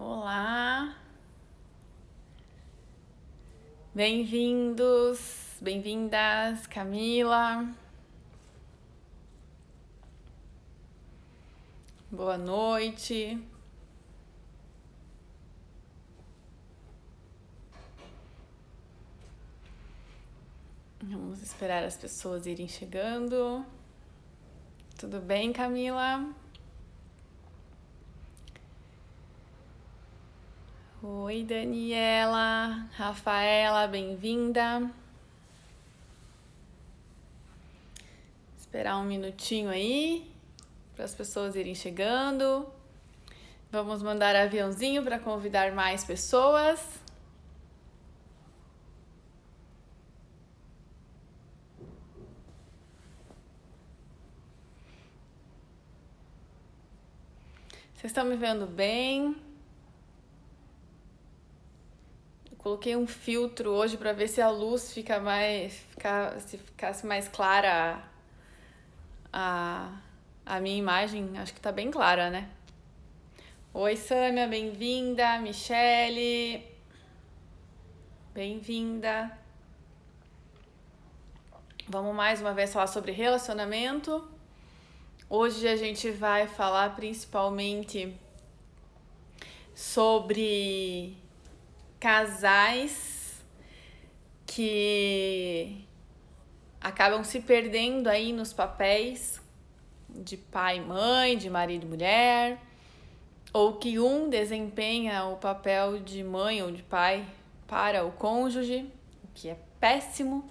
Olá, bem-vindos, bem-vindas, Camila. Boa noite. Vamos esperar as pessoas irem chegando. Tudo bem, Camila? Oi, Daniela, Rafaela, bem-vinda. Esperar um minutinho aí para as pessoas irem chegando. Vamos mandar aviãozinho para convidar mais pessoas. Vocês estão me vendo bem? Coloquei um filtro hoje para ver se a luz se ficasse mais clara a minha imagem. Acho que tá bem clara, né? Oi, Sâmia, bem-vinda. Michele, bem-vinda. Vamos mais uma vez falar sobre relacionamento. Hoje a gente vai falar principalmente sobre casais que acabam se perdendo aí nos papéis de pai e mãe, de marido e mulher, ou que um desempenha o papel de mãe ou de pai para o cônjuge, o que é péssimo.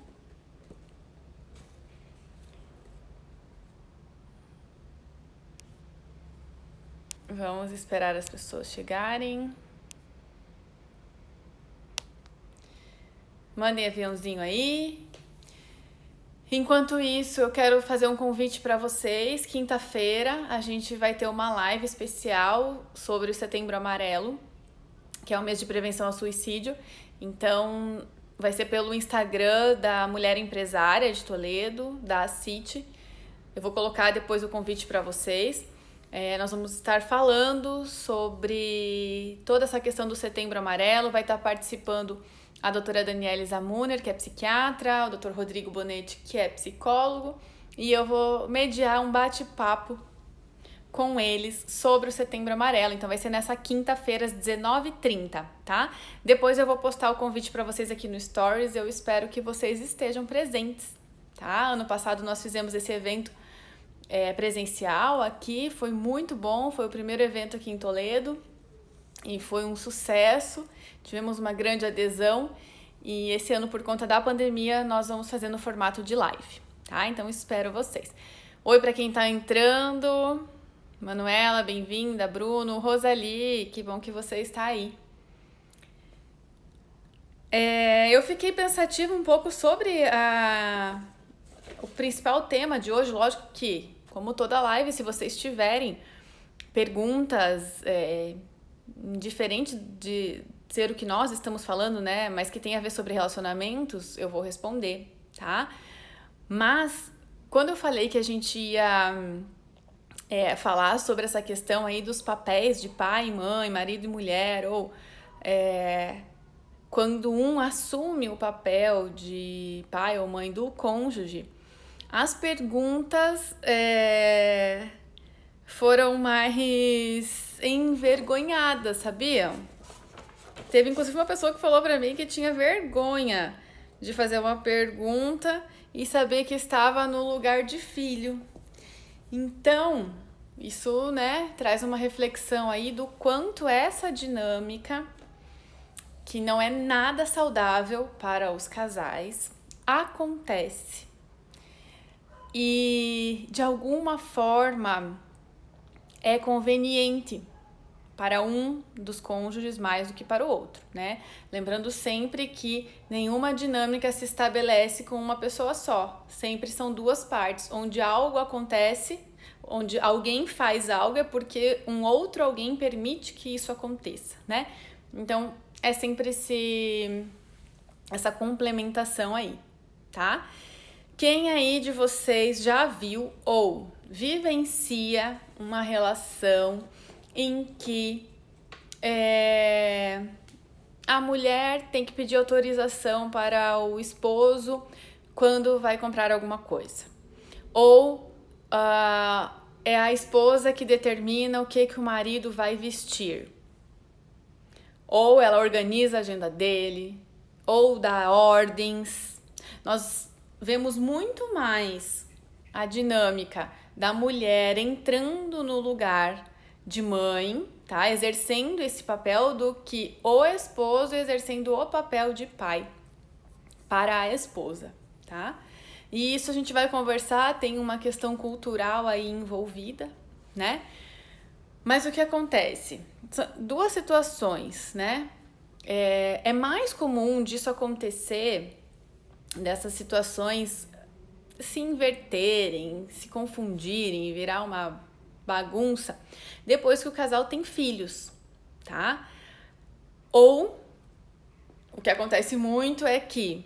Vamos esperar as pessoas chegarem. Mandem aviãozinho aí. Enquanto isso, eu quero fazer um convite para vocês. Quinta-feira a gente vai ter uma live especial sobre o Setembro Amarelo, que é o mês de prevenção ao suicídio. Então, vai ser pelo Instagram da Mulher Empresária de Toledo, da City. Eu vou colocar depois o convite para vocês. Nós vamos estar falando sobre toda essa questão do Setembro Amarelo. Vai estar participando a doutora Daniele Zamuner, que é psiquiatra, o doutor Rodrigo Bonetti, que é psicólogo, e eu vou mediar um bate-papo com eles sobre o Setembro Amarelo. Então vai ser nessa quinta-feira às 19h30, tá? Depois eu vou postar o convite para vocês aqui no Stories. Eu espero que vocês estejam presentes, tá? Ano passado nós fizemos esse evento presencial aqui, foi muito bom, foi o primeiro evento aqui em Toledo e foi um sucesso, tivemos uma grande adesão e esse ano, por conta da pandemia, nós vamos fazer no formato de live, tá? Então espero vocês. Oi para quem tá entrando, Manuela, bem-vinda, Bruno, Rosalie, que bom que você está aí. Eu fiquei pensativa um pouco sobre o principal tema de hoje. Lógico que, como toda live, se vocês tiverem perguntas diferente de ser o que nós estamos falando, né, mas que tem a ver sobre relacionamentos, eu vou responder, tá? Mas quando eu falei que a gente ia falar sobre essa questão aí dos papéis de pai e mãe, marido e mulher, ou quando um assume o papel de pai ou mãe do cônjuge, as perguntas foram mais envergonhadas, sabiam? Teve inclusive uma pessoa que falou pra mim que tinha vergonha de fazer uma pergunta e saber que estava no lugar de filho. Então, isso, né, traz uma reflexão aí do quanto essa dinâmica, que não é nada saudável para os casais, acontece. E de alguma forma é conveniente para um dos cônjuges mais do que para o outro, né? Lembrando sempre que nenhuma dinâmica se estabelece com uma pessoa só. Sempre são duas partes. Onde algo acontece, onde alguém faz algo, é porque um outro alguém permite que isso aconteça, né? Então, é sempre essa complementação aí, tá? Quem aí de vocês já viu ou vivencia uma relação em que A mulher tem que pedir autorização para o esposo quando vai comprar alguma coisa. Ou é a esposa que determina o que o marido vai vestir. Ou ela organiza a agenda dele, ou dá ordens. Nós vemos muito mais a dinâmica da mulher entrando no lugar de mãe, tá? Exercendo esse papel do que o esposo exercendo o papel de pai para a esposa, tá? E isso a gente vai conversar, tem uma questão cultural aí envolvida, né? Mas o que acontece? São duas situações, né? É mais comum disso acontecer, dessas situações se inverterem, se confundirem, virar uma bagunça, depois que o casal tem filhos, tá? Ou, o que acontece muito é que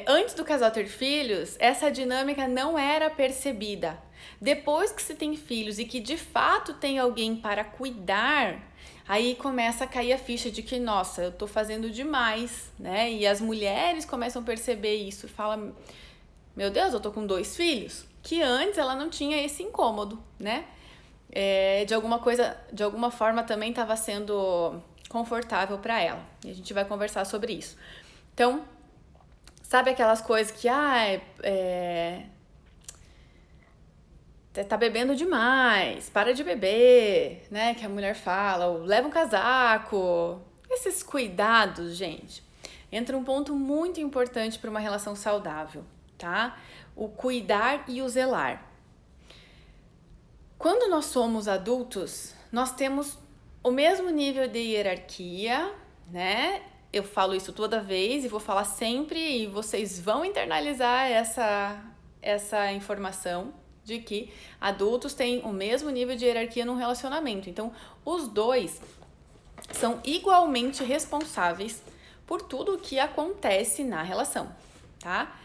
antes do casal ter filhos, essa dinâmica não era percebida. Depois que se tem filhos e que de fato tem alguém para cuidar, aí começa a cair a ficha de que, nossa, eu tô fazendo demais, né? E as mulheres começam a perceber isso e falam, meu Deus, eu tô com 2 filhos. Que antes ela não tinha esse incômodo, né? De alguma forma também estava sendo confortável para ela. E a gente vai conversar sobre isso. Então, sabe aquelas coisas que, tá bebendo demais, para de beber, né? Que a mulher fala, ou leva um casaco. Esses cuidados, gente, entra um ponto muito importante para uma relação saudável, tá? O cuidar e o zelar. Quando nós somos adultos, nós temos o mesmo nível de hierarquia, né? Eu falo isso toda vez e vou falar sempre, e vocês vão internalizar essa informação de que adultos têm o mesmo nível de hierarquia num relacionamento. Então, os dois são igualmente responsáveis por tudo o que acontece na relação, tá?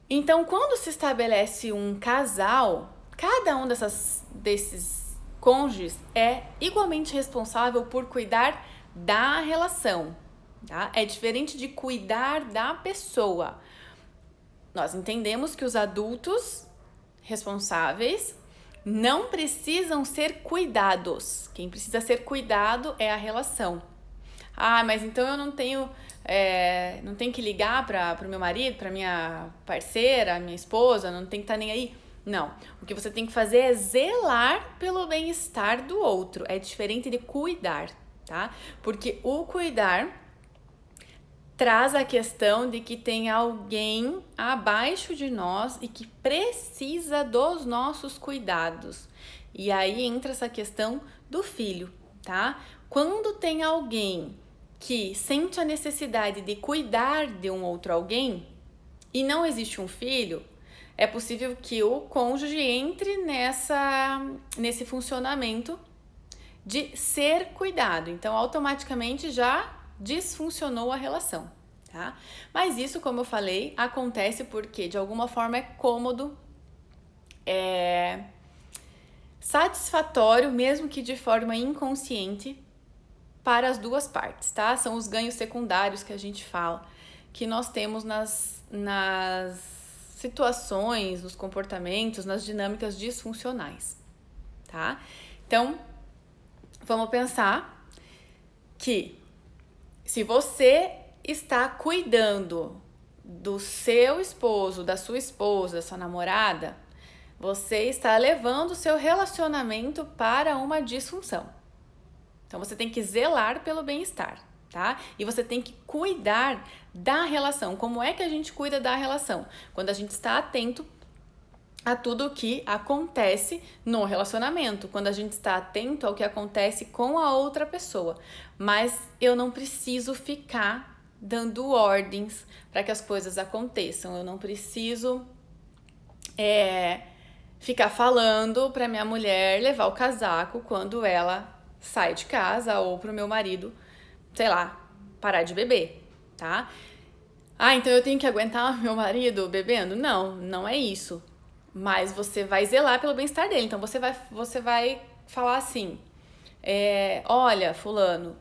Então, quando se estabelece um casal, cada um desses cônjuges é igualmente responsável por cuidar da relação, tá? É diferente de cuidar da pessoa. Nós entendemos que os adultos responsáveis não precisam ser cuidados. Quem precisa ser cuidado é a relação. Ah, mas então eu não tenho que ligar para o meu marido, para minha parceira, minha esposa, não tem que estar nem aí. Não, o que você tem que fazer é zelar pelo bem-estar do outro. É diferente de cuidar, tá? Porque o cuidar traz a questão de que tem alguém abaixo de nós e que precisa dos nossos cuidados. E aí entra essa questão do filho, tá? Quando tem alguém que sente a necessidade de cuidar de um outro alguém e não existe um filho, é possível que o cônjuge entre nesse funcionamento de ser cuidado. Então, automaticamente já disfuncionou a relação, tá? Mas isso, como eu falei, acontece porque de alguma forma é cômodo, satisfatório, mesmo que de forma inconsciente, para as duas partes, tá? São os ganhos secundários que a gente fala, que nós temos nas situações, nos comportamentos, nas dinâmicas disfuncionais, tá? Então, vamos pensar que se você está cuidando do seu esposo, da sua esposa, da sua namorada, você está levando o seu relacionamento para uma disfunção. Então, você tem que zelar pelo bem-estar, tá? E você tem que cuidar da relação. Como é que a gente cuida da relação? Quando a gente está atento a tudo o que acontece no relacionamento, quando a gente está atento ao que acontece com a outra pessoa. Mas eu não preciso ficar dando ordens para que as coisas aconteçam. Eu não preciso ficar falando para minha mulher levar o casaco quando ela sai de casa, ou pro meu marido, sei lá, parar de beber, tá? Ah, então eu tenho que aguentar meu marido bebendo? Não, não é isso. Mas você vai zelar pelo bem-estar dele. Então você vai falar assim, Olha, fulano,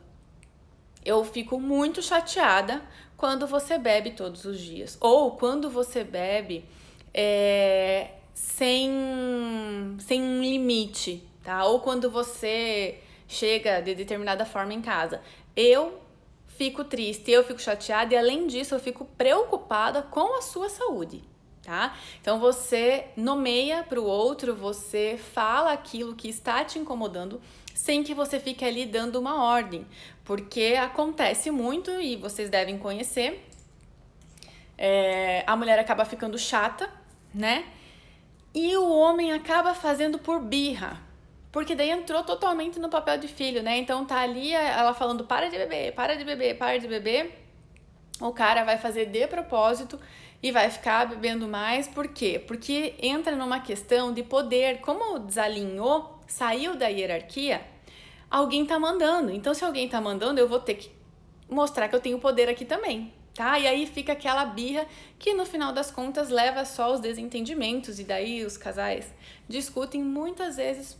eu fico muito chateada quando você bebe todos os dias. Ou quando você bebe sem um limite, tá? Ou quando você chega de determinada forma em casa. Eu fico triste, eu fico chateada e além disso eu fico preocupada com a sua saúde, tá? Então você nomeia para o outro, você fala aquilo que está te incomodando sem que você fique ali dando uma ordem, porque acontece muito e vocês devem conhecer, a mulher acaba ficando chata, né? E o homem acaba fazendo por birra, porque daí entrou totalmente no papel de filho, né? Então tá ali ela falando para de beber, para de beber, para de beber. O cara vai fazer de propósito e vai ficar bebendo mais. Por quê? Porque entra numa questão de poder. Como desalinhou, saiu da hierarquia, alguém tá mandando. Então se alguém tá mandando, eu vou ter que mostrar que eu tenho poder aqui também, tá? E aí fica aquela birra que no final das contas leva só aos desentendimentos e daí os casais discutem muitas vezes,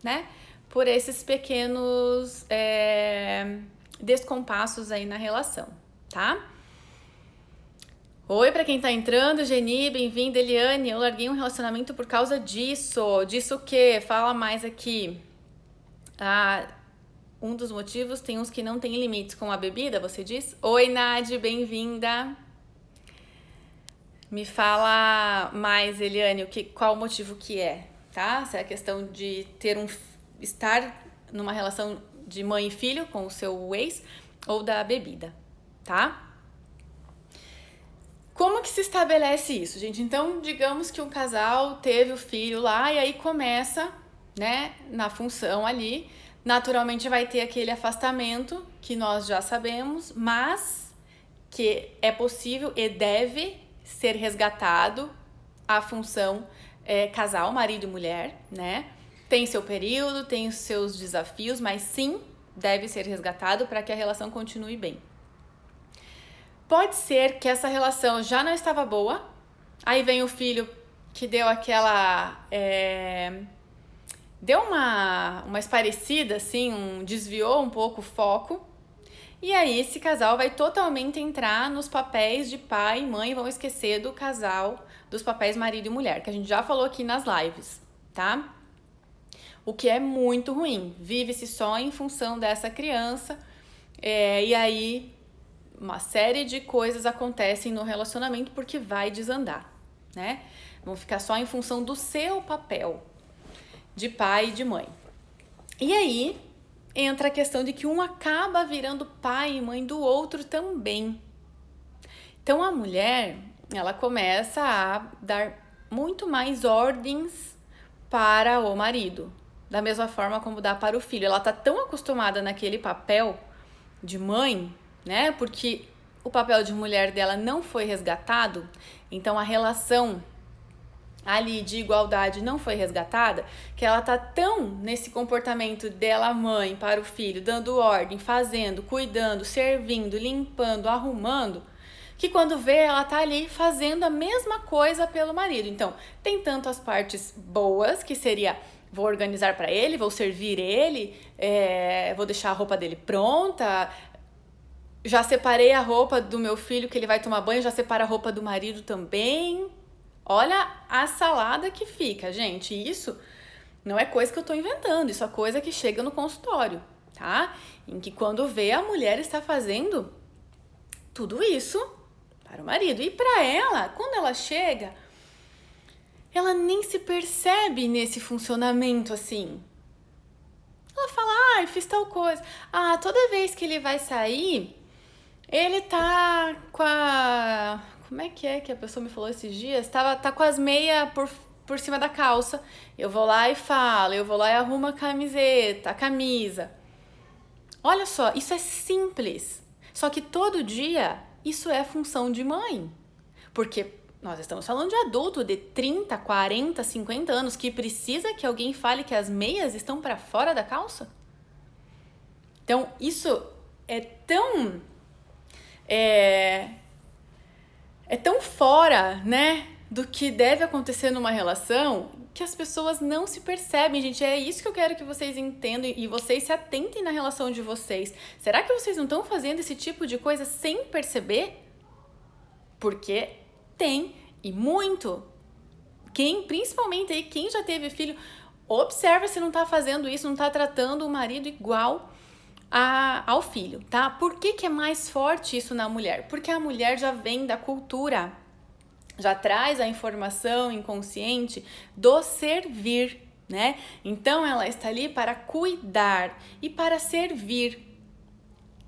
né? Por esses pequenos descompassos aí na relação, tá? Oi, pra quem tá entrando, Geni, bem-vinda, Eliane. Eu larguei um relacionamento por causa disso. Disso o quê? Fala mais aqui. Um dos motivos, tem uns que não tem limites com a bebida, você diz? Oi, Nadi, bem-vinda. Me fala mais, Eliane, qual o motivo que é, tá? Se é a questão de estar numa relação de mãe e filho com o seu ex ou da bebida, tá? Como que se estabelece isso, gente? Então, digamos que um casal teve o filho lá e aí começa, né, na função ali. Naturalmente vai ter aquele afastamento que nós já sabemos, mas que é possível e deve ser resgatado a função casal, marido e mulher, né? Tem seu período, tem os seus desafios, mas sim, deve ser resgatado para que a relação continue bem. Pode ser que essa relação já não estava boa, aí vem o filho que deu aquela... deu uma esparecida, assim, desviou um pouco o foco, e aí esse casal vai totalmente entrar nos papéis de pai e mãe, vão esquecer do casal, dos papéis marido e mulher, que a gente já falou aqui nas lives, tá? O que é muito ruim, vive-se só em função dessa criança, e aí uma série de coisas acontecem no relacionamento porque vai desandar, né? Vão ficar só em função do seu papel de pai e de mãe. E aí entra a questão de que um acaba virando pai e mãe do outro também. Então a mulher, ela começa a dar muito mais ordens para o marido, da mesma forma como dá para o filho. Ela tá tão acostumada naquele papel de mãe, né? Porque o papel de mulher dela não foi resgatado, então a relação ali de igualdade não foi resgatada, que ela tá tão nesse comportamento dela mãe para o filho, dando ordem, fazendo, cuidando, servindo, limpando, arrumando, que quando vê ela tá ali fazendo a mesma coisa pelo marido. Então, tem tanto as partes boas, que seria vou organizar para ele, vou servir ele, vou deixar a roupa dele pronta, já separei a roupa do meu filho que ele vai tomar banho, já separa a roupa do marido também. Olha a salada que fica, gente. Isso não é coisa que eu tô inventando, isso é coisa que chega no consultório, tá? Em que quando vê a mulher está fazendo tudo isso para o marido. E para ela, quando ela chega, ela nem se percebe nesse funcionamento assim. Ela fala, fiz tal coisa. Toda vez que ele vai sair, ele tá com a... Como é que a pessoa me falou esses dias? Tá com as meias por cima da calça. Eu vou lá e falo, eu vou lá e arrumo a camiseta, a camisa. Olha só, isso é simples. Só que todo dia isso é função de mãe. Porque nós estamos falando de adulto de 30, 40, 50 anos que precisa que alguém fale que as meias estão para fora da calça. Então, isso é tão... É tão fora, né, do que deve acontecer numa relação que as pessoas não se percebem, gente. É isso que eu quero que vocês entendam e vocês se atentem na relação de vocês. Será que vocês não estão fazendo esse tipo de coisa sem perceber? Porque tem, e muito. Principalmente aí, quem já teve filho, observa se não tá fazendo isso, não tá tratando o marido igual ao filho, tá? Por que é mais forte isso na mulher? Porque a mulher já vem da cultura, já traz a informação inconsciente do servir, né? Então ela está ali para cuidar e para servir.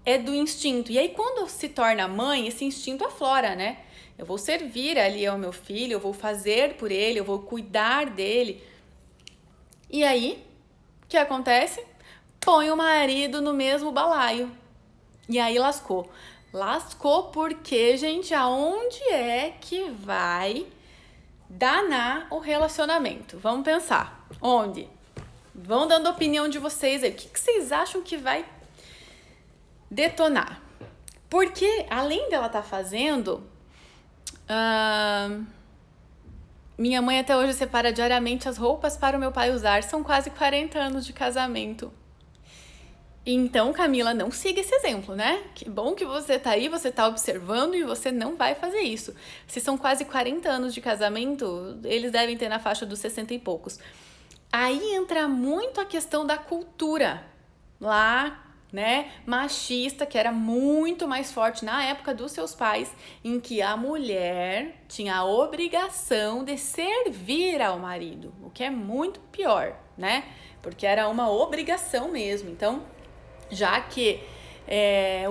É do instinto. E aí quando se torna mãe, esse instinto aflora, né? Eu vou servir ali ao meu filho, eu vou fazer por ele, eu vou cuidar dele. E aí, o que acontece? Põe o marido no mesmo balaio. E aí lascou. Lascou porque, gente, aonde é que vai danar o relacionamento? Vamos pensar. Onde? Vão dando a opinião de vocês aí. O que vocês acham que vai detonar? Porque, além dela estar fazendo... minha mãe até hoje separa diariamente as roupas para o meu pai usar. São quase 40 anos de casamento. Então, Camila, não siga esse exemplo, né? Que bom que você tá aí, você tá observando e você não vai fazer isso. Se são quase 40 anos de casamento, eles devem ter na faixa dos 60 e poucos. Aí entra muito a questão da cultura lá, né, machista, que era muito mais forte na época dos seus pais, em que a mulher tinha a obrigação de servir ao marido, o que é muito pior, né? Porque era uma obrigação mesmo. Então, já que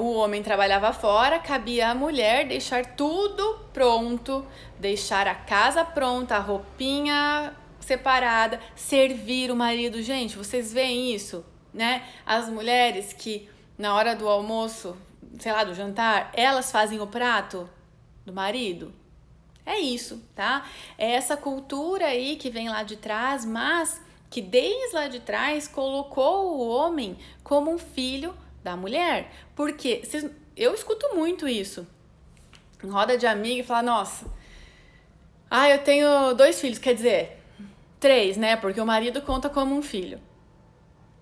o homem trabalhava fora, cabia à mulher deixar tudo pronto, deixar a casa pronta, a roupinha separada, servir o marido. Gente, vocês veem isso, né? As mulheres que na hora do almoço, sei lá, do jantar, elas fazem o prato do marido. É isso, tá? É essa cultura aí que vem lá de trás, mas que desde lá de trás colocou o homem como um filho da mulher. Porque eu escuto muito isso em roda de amiga e falar, nossa, eu tenho 2 filhos, quer dizer, 3, né? Porque o marido conta como um filho.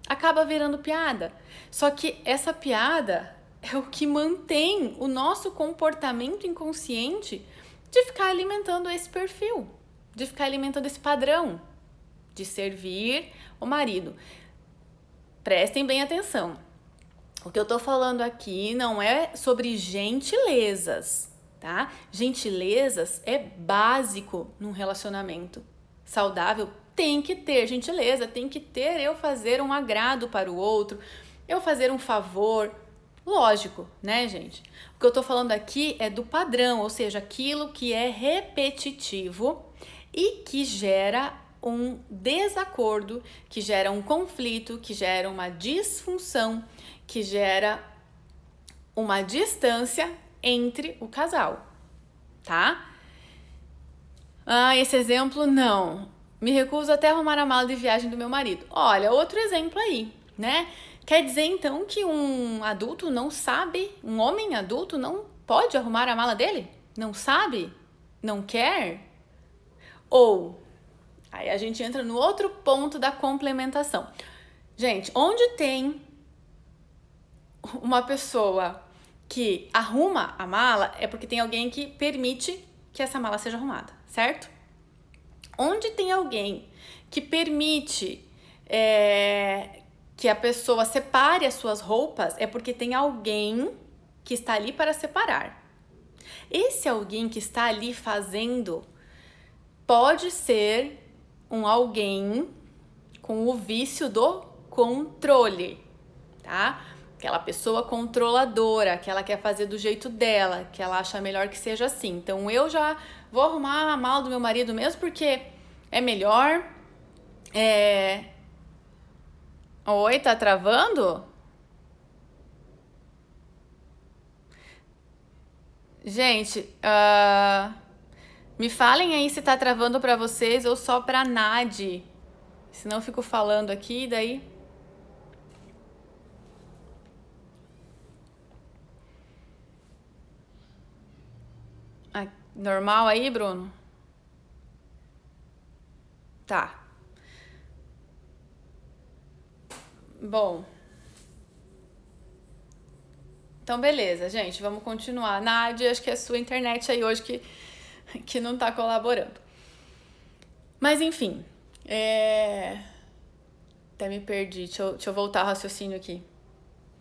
Acaba virando piada. Só que essa piada é o que mantém o nosso comportamento inconsciente de ficar alimentando esse perfil, de ficar alimentando esse padrão de servir o marido. Prestem bem atenção. O que eu tô falando aqui não é sobre gentilezas, tá? Gentilezas é básico num relacionamento saudável. Tem que ter gentileza, tem que ter eu fazer um agrado para o outro, eu fazer um favor. Lógico, né, gente? O que eu tô falando aqui é do padrão, ou seja, aquilo que é repetitivo e que gera um desacordo, que gera um conflito, que gera uma disfunção, que gera uma distância entre o casal, tá? Esse exemplo não. Me recuso até a arrumar a mala de viagem do meu marido. Olha, outro exemplo aí, né? Quer dizer então que um adulto não sabe, um homem adulto não pode arrumar a mala dele? Não sabe? Não quer? Ou, aí a gente entra no outro ponto da complementação. Gente, onde tem uma pessoa que arruma a mala é porque tem alguém que permite que essa mala seja arrumada, certo? Onde tem alguém que permite que a pessoa separe as suas roupas é porque tem alguém que está ali para separar. Esse alguém que está ali fazendo pode ser um alguém com o vício do controle, tá? Aquela pessoa controladora, que ela quer fazer do jeito dela, que ela acha melhor que seja assim. Então eu já vou arrumar a mala do meu marido mesmo porque é melhor. Oi, tá travando? Gente, me falem aí se tá travando pra vocês ou só pra Nadi. Senão eu fico falando aqui, daí... Normal aí, Bruno? Tá. Bom, então beleza, gente, vamos continuar. Nádia, acho que é a sua internet aí hoje que não tá colaborando. Mas enfim, até me perdi, deixa eu voltar ao raciocínio aqui.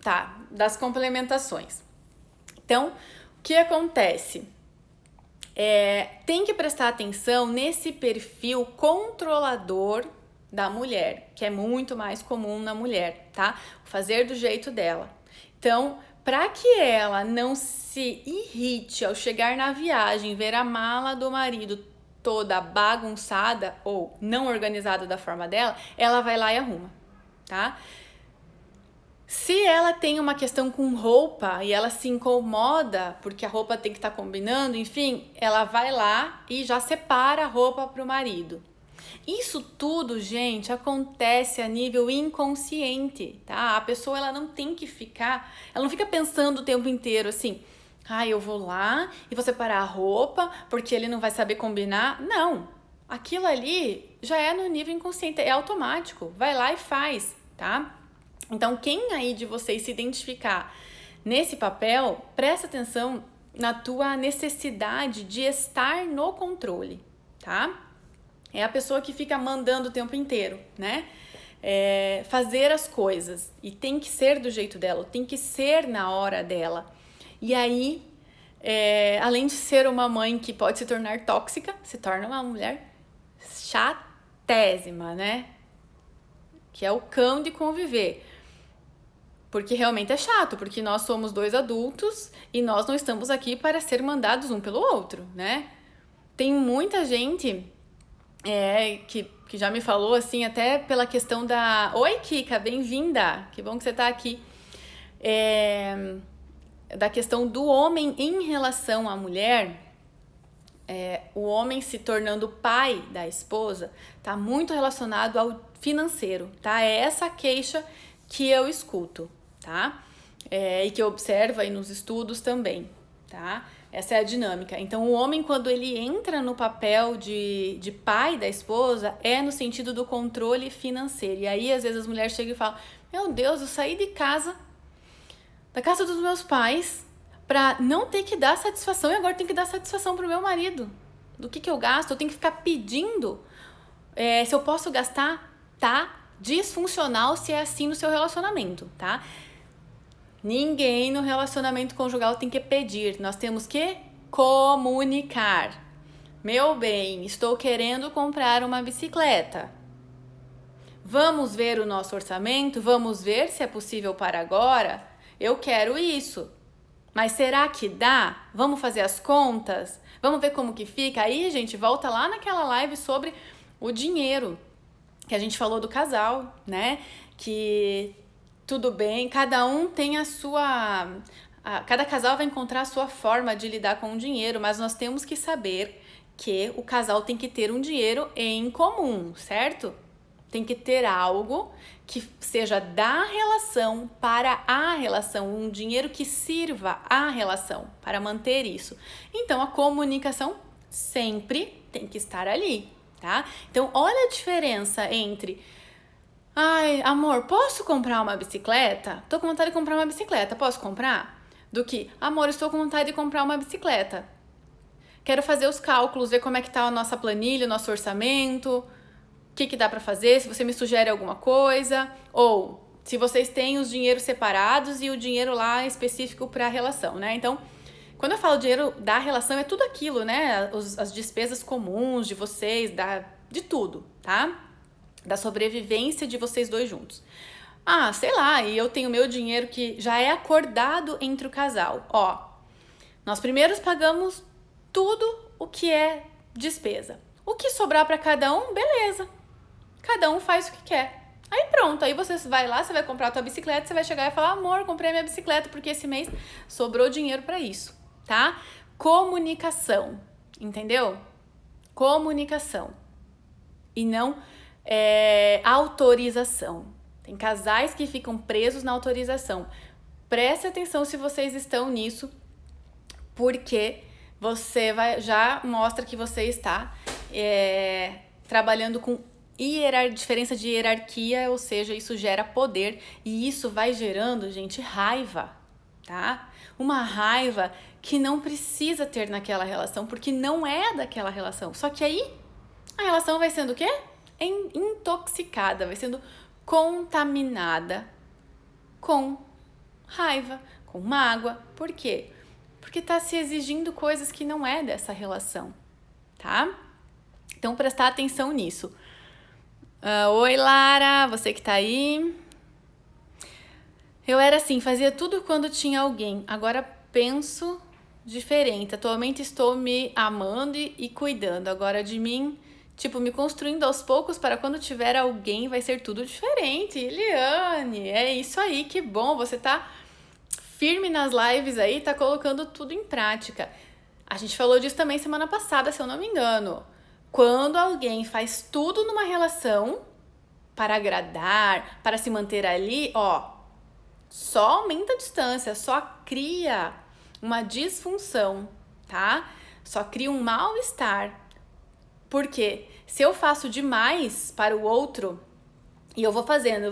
Tá, das complementações. Então, o que acontece? Tem que prestar atenção nesse perfil controlador da mulher, que é muito mais comum na mulher, tá? Fazer do jeito dela. Então, para que ela não se irrite ao chegar na viagem, ver a mala do marido toda bagunçada ou não organizada da forma dela, ela vai lá e arruma, tá? Se ela tem uma questão com roupa e ela se incomoda porque a roupa tem que estar combinando, enfim, ela vai lá e já separa a roupa para o marido. Isso tudo, gente, acontece a nível inconsciente, tá? A pessoa ela não tem que ficar, ela não fica pensando o tempo inteiro assim, eu vou lá e vou separar a roupa porque ele não vai saber combinar. Não, aquilo ali já é no nível inconsciente, é automático, vai lá e faz, tá? Então, quem aí de vocês se identificar nesse papel, presta atenção na tua necessidade de estar no controle, tá? É a pessoa que fica mandando o tempo inteiro, né? Fazer as coisas. E tem que ser do jeito dela, tem que ser na hora dela. E aí, além de ser uma mãe que pode se tornar tóxica, se torna uma mulher chatésima, né? Que é o cão de conviver. Porque realmente é chato, porque nós somos dois adultos e nós não estamos aqui para ser mandados um pelo outro, né? Tem muita gente que já me falou, assim, até pela questão da... Oi, Kika, bem-vinda! Que bom que você tá aqui. Da questão do homem em relação à mulher, o homem se tornando pai da esposa, tá muito relacionado ao financeiro, tá? É essa queixa que eu escuto, tá? E que eu observo aí nos estudos também, tá? Essa é a dinâmica. Então, o homem, quando ele entra no papel de pai da esposa, é no sentido do controle financeiro. E aí, às vezes, as mulheres chegam e falam, meu Deus, eu saí de casa, da casa dos meus pais, pra não ter que dar satisfação e agora tenho que dar satisfação pro meu marido. Do que eu gasto? Eu tenho que ficar pedindo se eu posso gastar, tá? Disfuncional se é assim no seu relacionamento, tá? Ninguém no relacionamento conjugal tem que pedir, nós temos que comunicar. Meu bem, estou querendo comprar uma bicicleta. Vamos ver o nosso orçamento? Vamos ver se é possível para agora? Eu quero isso. Mas será que dá? Vamos fazer as contas? Vamos ver como que fica? Aí, gente, volta lá naquela live sobre o dinheiro, que a gente falou do casal, né? Que tudo bem, cada um tem a sua... cada casal vai encontrar a sua forma de lidar com o dinheiro, mas nós temos que saber que o casal tem que ter um dinheiro em comum, certo? Tem que ter algo que seja da relação para a relação, um dinheiro que sirva à relação para manter isso. Então, a comunicação sempre tem que estar ali, tá? Então, olha a diferença entre... Ai, amor, posso comprar uma bicicleta? Tô com vontade de comprar uma bicicleta, posso comprar? Do que, amor, estou com vontade de comprar uma bicicleta. Quero fazer os cálculos, ver como é que tá a nossa planilha, o nosso orçamento, o que dá pra fazer, se você me sugere alguma coisa, ou se vocês têm os dinheiros separados e o dinheiro lá específico para a relação, né? Então, quando eu falo dinheiro da relação, é tudo aquilo, né? As despesas comuns de vocês, de tudo, tá? Da sobrevivência de vocês dois juntos. Sei lá, e eu tenho meu dinheiro que já é acordado entre o casal. Nós primeiros pagamos tudo o que é despesa. O que sobrar para cada um, beleza. Cada um faz o que quer. Aí pronto, aí você vai lá, você vai comprar a tua bicicleta, você vai chegar e falar, amor, comprei minha bicicleta porque esse mês sobrou dinheiro para isso, tá? Comunicação, entendeu? Comunicação. E não autorização. Tem casais que ficam presos na autorização. Preste atenção se vocês estão nisso, porque você já mostra que você está trabalhando com diferença de hierarquia, ou seja, isso gera poder e isso vai gerando, gente, raiva, tá? Uma raiva que não precisa ter naquela relação, porque não é daquela relação. Só que aí a relação vai sendo o quê? Intoxicada, vai sendo contaminada com raiva, com mágoa. Por quê? Porque tá se exigindo coisas que não é dessa relação, tá? Então, prestar atenção nisso. Oi, Lara, você que tá aí. Eu era assim, fazia tudo quando tinha alguém. Agora penso diferente. Atualmente estou me amando e cuidando. Agora de mim, tipo, me construindo aos poucos para quando tiver alguém vai ser tudo diferente. Eliane, é isso aí, que bom. Você tá firme nas lives aí, tá colocando tudo em prática. A gente falou disso também semana passada, se eu não me engano. Quando alguém faz tudo numa relação para agradar, para se manter ali, ó, só aumenta a distância, só cria uma disfunção, tá? Só cria um mal-estar. Porque se eu faço demais para o outro e eu vou fazendo,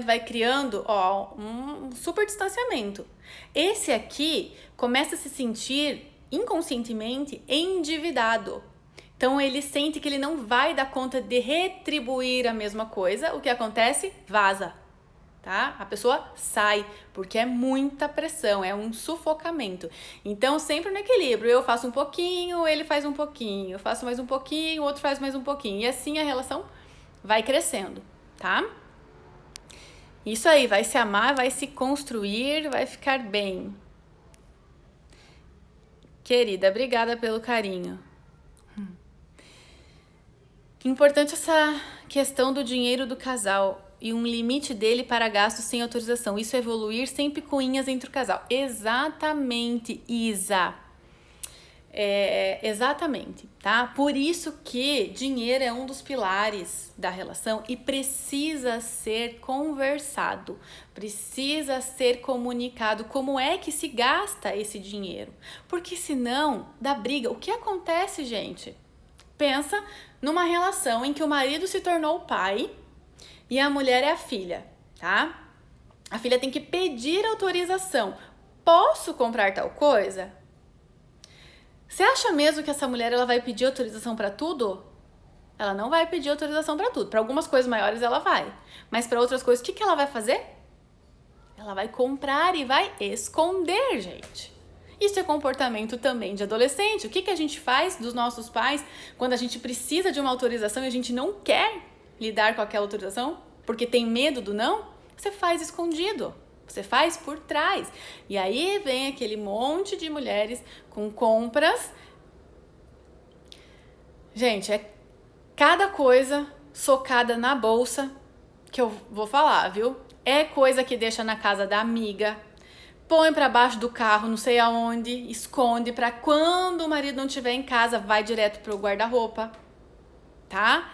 vai criando, ó, um super distanciamento. Esse aqui começa a se sentir inconscientemente endividado. Então ele sente que ele não vai dar conta de retribuir a mesma coisa. O que acontece? Vaza, tá? A pessoa sai, porque é muita pressão, é um sufocamento. Então sempre no equilíbrio, eu faço um pouquinho, ele faz um pouquinho, eu faço mais um pouquinho, o outro faz mais um pouquinho. E assim a relação vai crescendo, tá? Isso aí, vai se amar, vai se construir, vai ficar bem. Querida, obrigada pelo carinho. Importante essa questão do dinheiro do casal e um limite dele para gastos sem autorização. Isso é evoluir sem picuinhas entre o casal. Exatamente, Isa. Exatamente, tá? Por isso que dinheiro é um dos pilares da relação e precisa ser conversado, precisa ser comunicado como é que se gasta esse dinheiro, porque senão dá briga. O que acontece, gente? Pensa numa relação em que o marido se tornou o pai e a mulher é a filha, tá? A filha tem que pedir autorização. Posso comprar tal coisa? Você acha mesmo que essa mulher ela vai pedir autorização para tudo? Ela não vai pedir autorização para tudo. Para algumas coisas maiores ela vai, mas para outras coisas o que ela vai fazer? Ela vai comprar e vai esconder, gente. Isso é comportamento também de adolescente. O que a gente faz dos nossos pais quando a gente precisa de uma autorização e a gente não quer lidar com aquela autorização porque tem medo do não? Você faz escondido. Você faz por trás. E aí vem aquele monte de mulheres com compras. Gente, é cada coisa socada na bolsa que eu vou falar, viu? É coisa que deixa na casa da amiga, põe pra baixo do carro, não sei aonde, esconde pra quando o marido não estiver em casa, vai direto pro guarda-roupa, tá?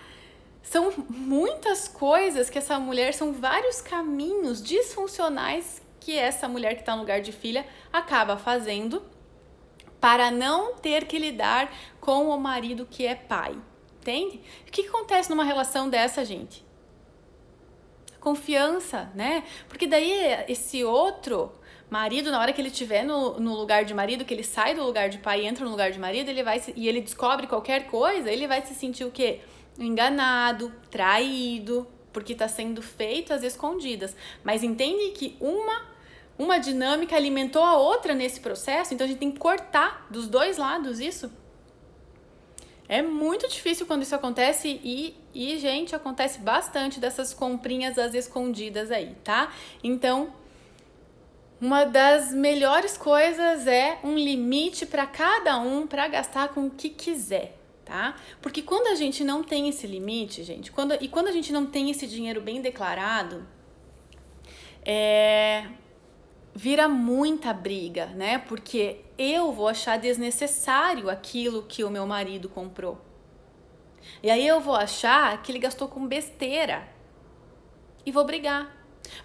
São muitas coisas que essa mulher, são vários caminhos disfuncionais que essa mulher que tá no lugar de filha acaba fazendo para não ter que lidar com o marido que é pai, entende? O que acontece numa relação dessa, gente? Confiança, né? Porque daí esse outro marido, na hora que ele estiver no lugar de marido, que ele sai do lugar de pai e entra no lugar de marido, e ele descobre qualquer coisa, ele vai se sentir o quê? Enganado, traído, porque está sendo feito às escondidas. Mas entende que uma dinâmica alimentou a outra nesse processo, então a gente tem que cortar dos dois lados isso. É muito difícil quando isso acontece e gente, acontece bastante dessas comprinhas às escondidas aí, tá? Então, uma das melhores coisas é um limite para cada um para gastar com o que quiser, tá? Porque quando a gente não tem esse limite, gente, quando a gente não tem esse dinheiro bem declarado, vira muita briga, né? Porque eu vou achar desnecessário aquilo que o meu marido comprou. E aí eu vou achar que ele gastou com besteira e vou brigar.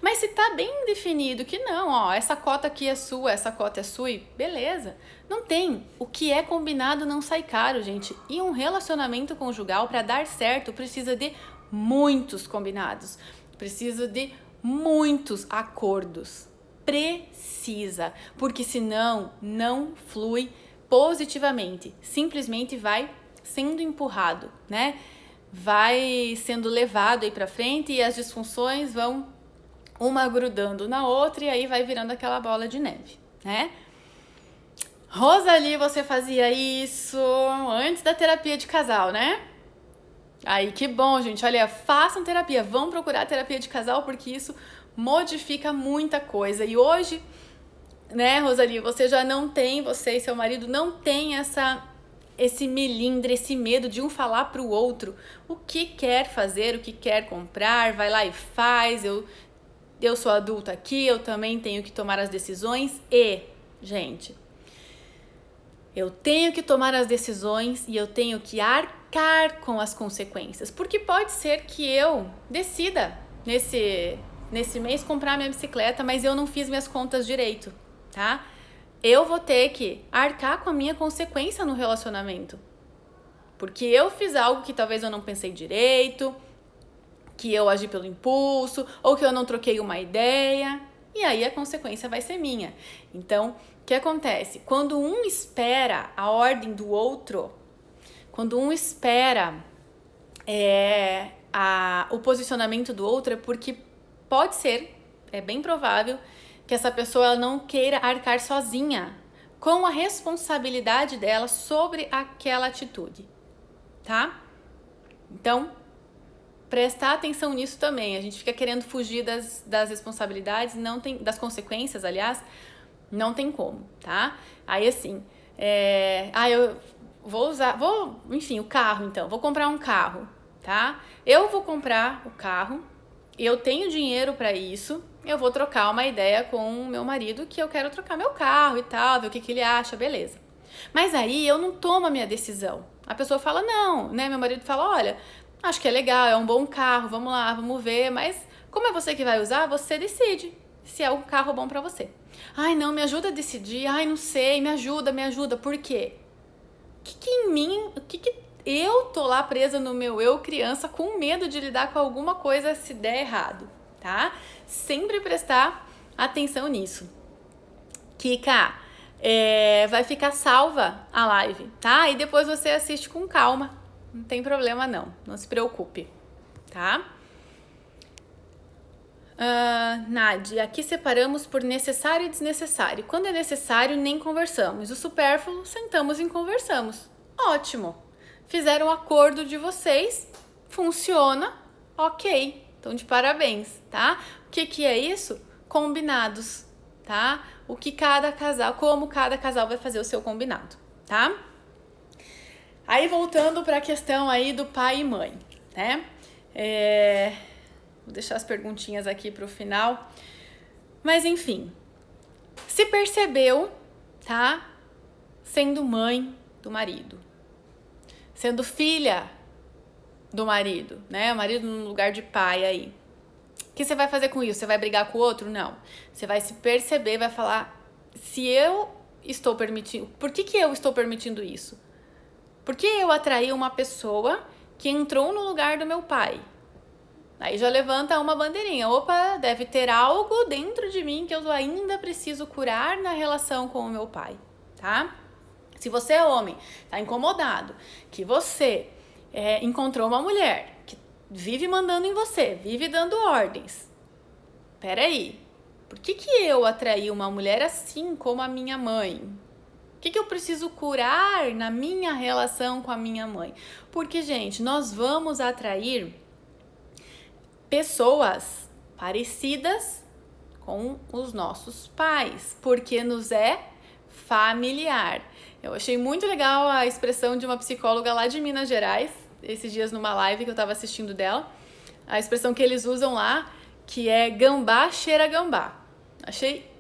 Mas se tá bem definido que não, ó, essa cota aqui é sua, essa cota é sua, e beleza. Não tem. O que é combinado não sai caro, gente. E um relacionamento conjugal, para dar certo, precisa de muitos combinados, preciso de muitos acordos. Precisa, porque senão não flui positivamente, simplesmente vai sendo empurrado, né? Vai sendo levado aí pra frente e as disfunções vão uma grudando na outra e aí vai virando aquela bola de neve, né? Rosalie, você fazia isso antes da terapia de casal, né? Aí, que bom, gente. Olha, façam terapia. Vão procurar terapia de casal porque isso modifica muita coisa. E hoje, né, Rosalie, você já não tem, você e seu marido não tem esse melindre, esse medo de um falar para o outro o que quer fazer, o que quer comprar, vai lá e faz. Eu sou adulta aqui, eu também tenho que tomar as decisões e, gente, eu tenho que tomar as decisões e eu tenho que arcar com as consequências. Porque pode ser que eu decida nesse mês comprar minha bicicleta, mas eu não fiz minhas contas direito, tá? Eu vou ter que arcar com a minha consequência no relacionamento. Porque eu fiz algo que talvez eu não pensei direito, que eu agi pelo impulso, ou que eu não troquei uma ideia, e aí a consequência vai ser minha. Então, o que acontece? Quando um espera a ordem do outro, quando um espera o posicionamento do outro, é porque pode ser, é bem provável, que essa pessoa ela não queira arcar sozinha com a responsabilidade dela sobre aquela atitude, tá? Então, prestar atenção nisso também. A gente fica querendo fugir das responsabilidades, não tem, das consequências, aliás, não tem como, tá? Aí assim, eu enfim, o carro então, vou comprar um carro, tá? Eu vou comprar o carro, eu tenho dinheiro para isso, eu vou trocar uma ideia com o meu marido que eu quero trocar meu carro e tal, ver o que ele acha, beleza. Mas aí eu não tomo a minha decisão. A pessoa fala, não, né? Meu marido fala, olha, acho que é legal, é um bom carro, vamos lá, vamos ver, mas como é você que vai usar, você decide se é um carro bom pra você. Ai, não, me ajuda a decidir, ai, não sei, me ajuda, por quê? O que eu tô lá presa no meu eu criança com medo de lidar com alguma coisa se der errado, tá? Sempre prestar atenção nisso. Kika, vai ficar salva a live, tá? E depois você assiste com calma. Não tem problema não se preocupe, tá? Nádia, aqui separamos por necessário e desnecessário. Quando é necessário, nem conversamos. O supérfluo, sentamos e conversamos. Ótimo! Fizeram o acordo de vocês, funciona, ok. Então, de parabéns, tá? O que é isso? Combinados, tá? Como cada casal vai fazer o seu combinado, tá? Aí voltando para a questão aí do pai e mãe, né? Vou deixar as perguntinhas aqui para o final. Mas enfim, se percebeu, tá? Sendo mãe do marido, sendo filha do marido, né? O marido no lugar de pai aí. O que você vai fazer com isso? Você vai brigar com o outro? Não. Você vai se perceber, vai falar, se eu estou permitindo, por que eu estou permitindo isso? Por que eu atraí uma pessoa que entrou no lugar do meu pai? Aí já levanta uma bandeirinha. Opa, deve ter algo dentro de mim que eu ainda preciso curar na relação com o meu pai, tá? Se você é homem, tá incomodado, que você encontrou uma mulher que vive mandando em você, vive dando ordens. Peraí, por que eu atraí uma mulher assim como a minha mãe? O que eu preciso curar na minha relação com a minha mãe? Porque, gente, nós vamos atrair pessoas parecidas com os nossos pais, porque nos é familiar. Eu achei muito legal a expressão de uma psicóloga lá de Minas Gerais, esses dias numa live que eu tava assistindo dela, a expressão que eles usam lá, que é gambá cheira gambá. Achei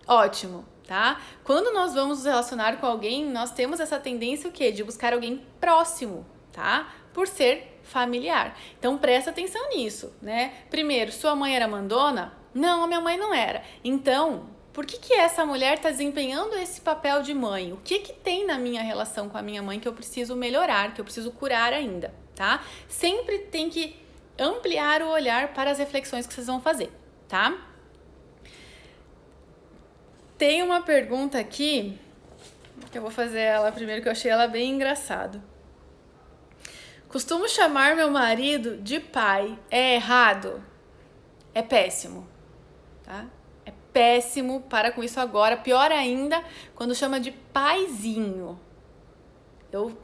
ótimo, tá? Quando nós vamos nos relacionar com alguém, nós temos essa tendência o quê? De buscar alguém próximo, tá? Por ser familiar. Então presta atenção nisso, né? Primeiro, sua mãe era mandona? Não, a minha mãe não era. Então, por que essa mulher está desempenhando esse papel de mãe? O que tem na minha relação com a minha mãe que eu preciso melhorar, que eu preciso curar ainda, tá? Sempre tem que ampliar o olhar para as reflexões que vocês vão fazer, tá? Tem uma pergunta aqui, que eu vou fazer ela primeiro, que eu achei ela bem engraçada. Costumo chamar meu marido de pai. É errado? É péssimo, tá? É péssimo, para com isso agora. Pior ainda, quando chama de paizinho. Eu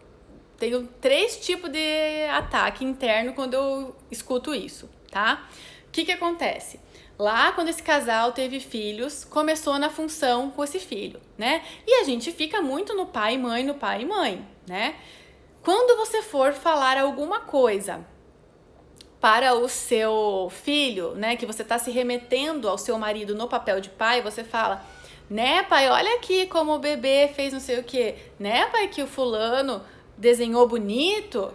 tenho 3 tipos de ataque interno quando eu escuto isso, tá? O que acontece? Lá, quando esse casal teve filhos, começou na função com esse filho, né? E a gente fica muito no pai e mãe, no pai e mãe, né? Quando você for falar alguma coisa para o seu filho, né, que você está se remetendo ao seu marido no papel de pai, você fala, né, pai, olha aqui como o bebê fez não sei o quê, né, pai, que o fulano desenhou bonito,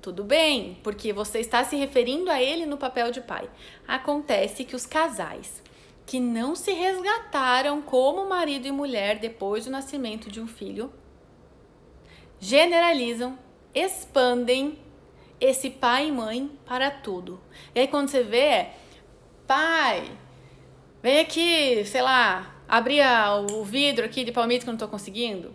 tudo bem, porque você está se referindo a ele no papel de pai. Acontece que os casais que não se resgataram como marido e mulher depois do nascimento de um filho, generalizam, expandem esse pai e mãe para tudo. E aí quando você vê, pai, vem aqui, sei lá, abrir o vidro aqui de palmito que eu não tô conseguindo.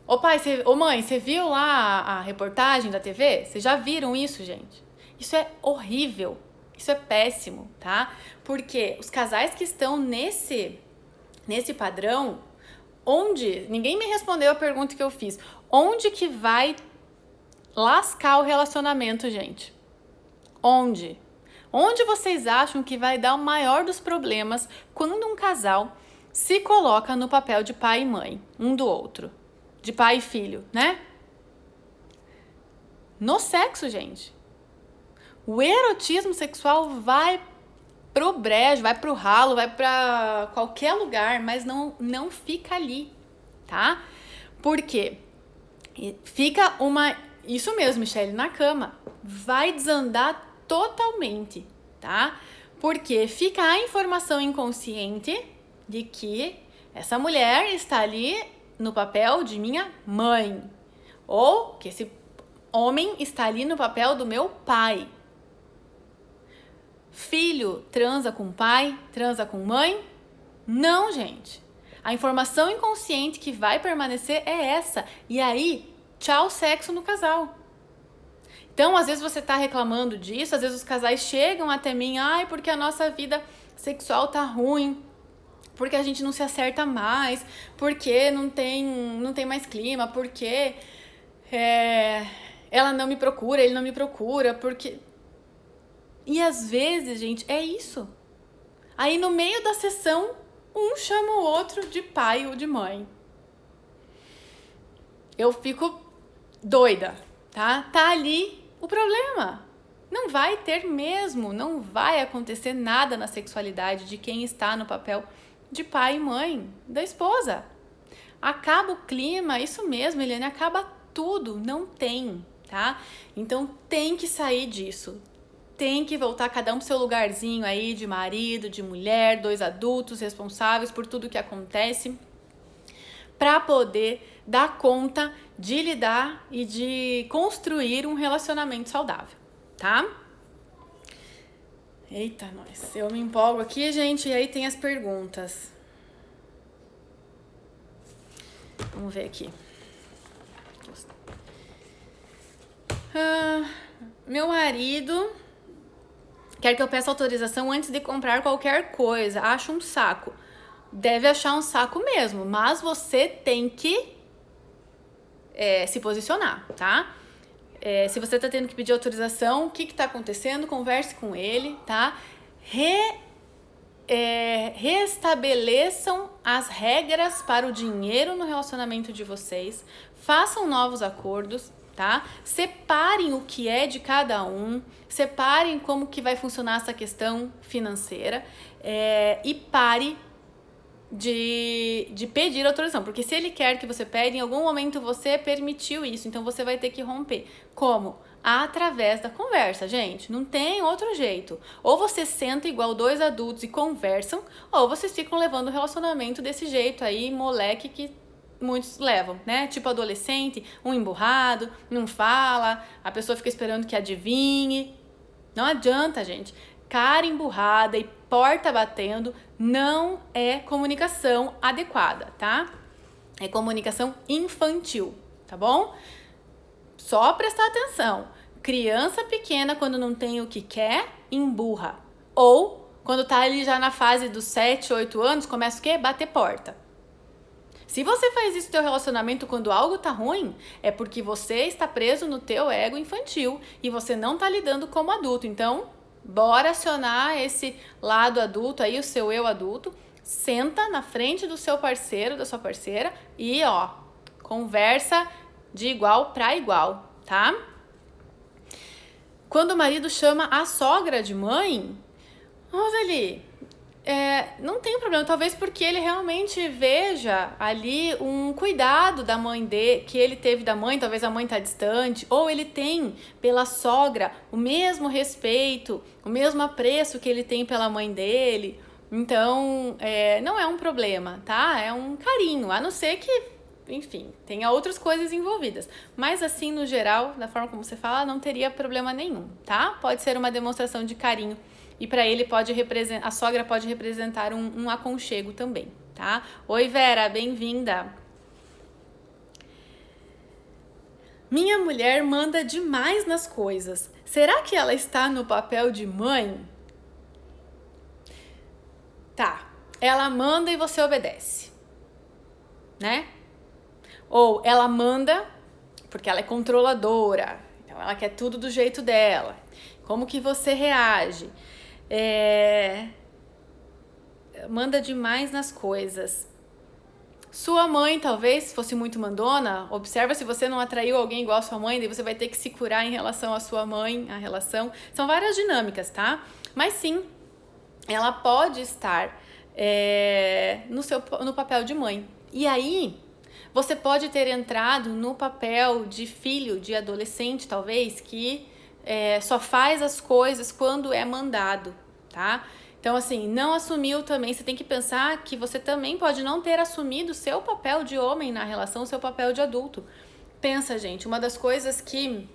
Ô pai, ô mãe, você viu lá a reportagem da TV? Vocês já viram isso, gente? Isso é horrível, isso é péssimo, tá? Porque os casais que estão nesse padrão, onde, ninguém me respondeu a pergunta que eu fiz, onde que vai lascar o relacionamento, gente? Onde? Onde vocês acham que vai dar o maior dos problemas quando um casal se coloca no papel de pai e mãe, um do outro? De pai e filho, né? No sexo, gente. O erotismo sexual vai pro brejo, vai pro ralo, vai pra qualquer lugar, mas não fica ali, tá? Por quê? Fica isso mesmo, Michele, na cama. Vai desandar totalmente, tá? Porque fica a informação inconsciente de que essa mulher está ali no papel de minha mãe. Ou que esse homem está ali no papel do meu pai. Filho transa com pai, transa com mãe? Não, gente. A informação inconsciente que vai permanecer é essa. E aí, tchau sexo no casal. Então, às vezes você tá reclamando disso, às vezes os casais chegam até mim, ai, porque a nossa vida sexual tá ruim, porque a gente não se acerta mais, porque não tem mais clima, porque ela não me procura, ele não me procura, porque... E às vezes, gente, é isso. Aí no meio da sessão, um chama o outro de pai ou de mãe. Eu fico doida, tá? Tá ali o problema. Não vai ter mesmo, não vai acontecer nada na sexualidade de quem está no papel de pai e mãe, da esposa. Acaba o clima, isso mesmo, Eliane, acaba tudo, não tem, tá? Então tem que sair disso. Tem que voltar cada um pro seu lugarzinho aí de marido, de mulher, 2 adultos responsáveis por tudo que acontece, para poder dar conta de lidar e de construir um relacionamento saudável, tá? Eita, nós. Eu me empolgo aqui, gente, e aí tem as perguntas. Vamos ver aqui. Meu marido quer que eu peça autorização antes de comprar qualquer coisa. Acho um saco. Deve achar um saco mesmo, mas você tem que se posicionar, tá? Se você tá tendo que pedir autorização, o que tá acontecendo? Converse com ele, tá? Restabeleçam as regras para o dinheiro no relacionamento de vocês. Façam novos acordos, tá? Separem o que é de cada um, separem como que vai funcionar essa questão financeira e pare de pedir autorização, porque se ele quer que você peça, em algum momento você permitiu isso, então você vai ter que romper. Como? Através da conversa, gente, não tem outro jeito. Ou você senta igual 2 adultos e conversam, ou vocês ficam levando o relacionamento desse jeito aí, moleque, que muitos levam, né? Tipo adolescente, um emburrado, não fala, a pessoa fica esperando que adivinhe. Não adianta, gente. Cara emburrada e porta batendo não é comunicação adequada, tá? É comunicação infantil, tá bom? Só prestar atenção. Criança pequena, quando não tem o que quer, emburra. Ou, quando tá ali já na fase dos 7, 8 anos, começa o quê? Bater porta. Se você faz isso no teu relacionamento quando algo tá ruim, é porque você está preso no teu ego infantil e você não tá lidando como adulto. Então, bora acionar esse lado adulto aí, o seu eu adulto. Senta na frente do seu parceiro, da sua parceira e, ó, conversa de igual para igual, tá? Quando o marido chama a sogra de mãe, Roseli, não tem problema, talvez porque ele realmente veja ali um cuidado da mãe dele, que ele teve da mãe, talvez a mãe tá distante, ou ele tem pela sogra o mesmo respeito, o mesmo apreço que ele tem pela mãe dele. Então, não é um problema, tá? É um carinho, a não ser que, enfim, tenha outras coisas envolvidas. Mas assim, no geral, da forma como você fala, não teria problema nenhum, tá? Pode ser uma demonstração de carinho. E para ele a sogra pode representar um aconchego também, tá? Oi, Vera, bem-vinda. Minha mulher manda demais nas coisas. Será que ela está no papel de mãe? Tá, ela manda e você obedece, né? Ou ela manda porque ela é controladora, então ela quer tudo do jeito dela. Como que você reage? Manda demais nas coisas. Sua mãe, talvez, fosse muito mandona, observa se você não atraiu alguém igual a sua mãe, daí você vai ter que se curar em relação à sua mãe, a relação. São várias dinâmicas, tá? Mas sim, ela pode estar no papel de mãe. E aí, você pode ter entrado no papel de filho, de adolescente, talvez, que só faz as coisas quando é mandado, tá? Então, assim, não assumiu também, você tem que pensar que você também pode não ter assumido o seu papel de homem na relação, o seu papel de adulto. Pensa, gente, uma das coisas que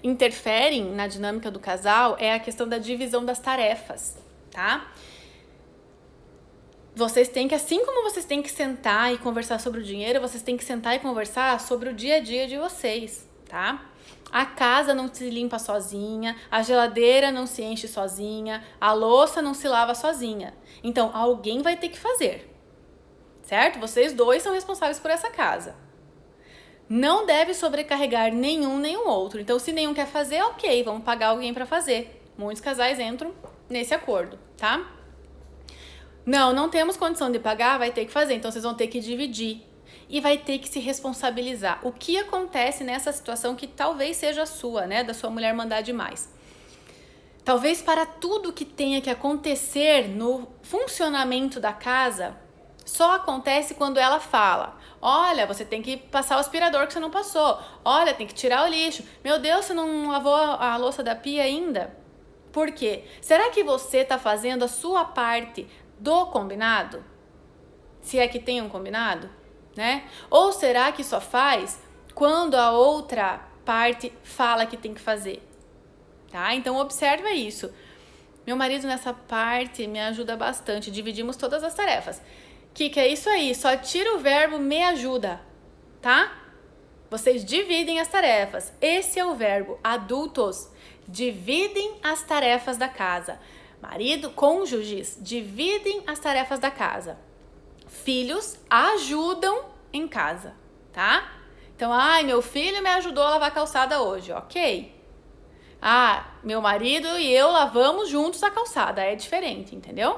interferem na dinâmica do casal é a questão da divisão das tarefas, tá? Vocês têm que, assim como vocês têm que sentar e conversar sobre o dinheiro, vocês têm que sentar e conversar sobre o dia a dia de vocês, tá? A casa não se limpa sozinha, a geladeira não se enche sozinha, a louça não se lava sozinha. Então, alguém vai ter que fazer, certo? Vocês dois são responsáveis por essa casa. Não deve sobrecarregar nenhum nem o outro. Então, se nenhum quer fazer, ok, vamos pagar alguém para fazer. Muitos casais entram nesse acordo, tá? Não temos condição de pagar, vai ter que fazer. Então, vocês vão ter que dividir. E vai ter que se responsabilizar. O que acontece nessa situação que talvez seja a sua, né? Da sua mulher mandar demais. Talvez para tudo que tenha que acontecer no funcionamento da casa, só acontece quando ela fala: olha, você tem que passar o aspirador que você não passou. Olha, tem que tirar o lixo. Meu Deus, você não lavou a louça da pia ainda? Por quê? Será que você está fazendo a sua parte do combinado? Se é que tem um combinado? Né? Ou será que só faz quando a outra parte fala que tem que fazer? Tá? Então observa isso. Meu marido nessa parte me ajuda bastante, dividimos todas as tarefas. Que é isso aí? Só tira o verbo me ajuda, tá? Vocês dividem as tarefas. Esse é o verbo. Adultos dividem as tarefas da casa. Marido, cônjuges dividem as tarefas da casa. Filhos ajudam em casa, tá? Então, meu filho me ajudou a lavar a calçada hoje, ok. Meu marido e eu lavamos juntos a calçada, é diferente, entendeu?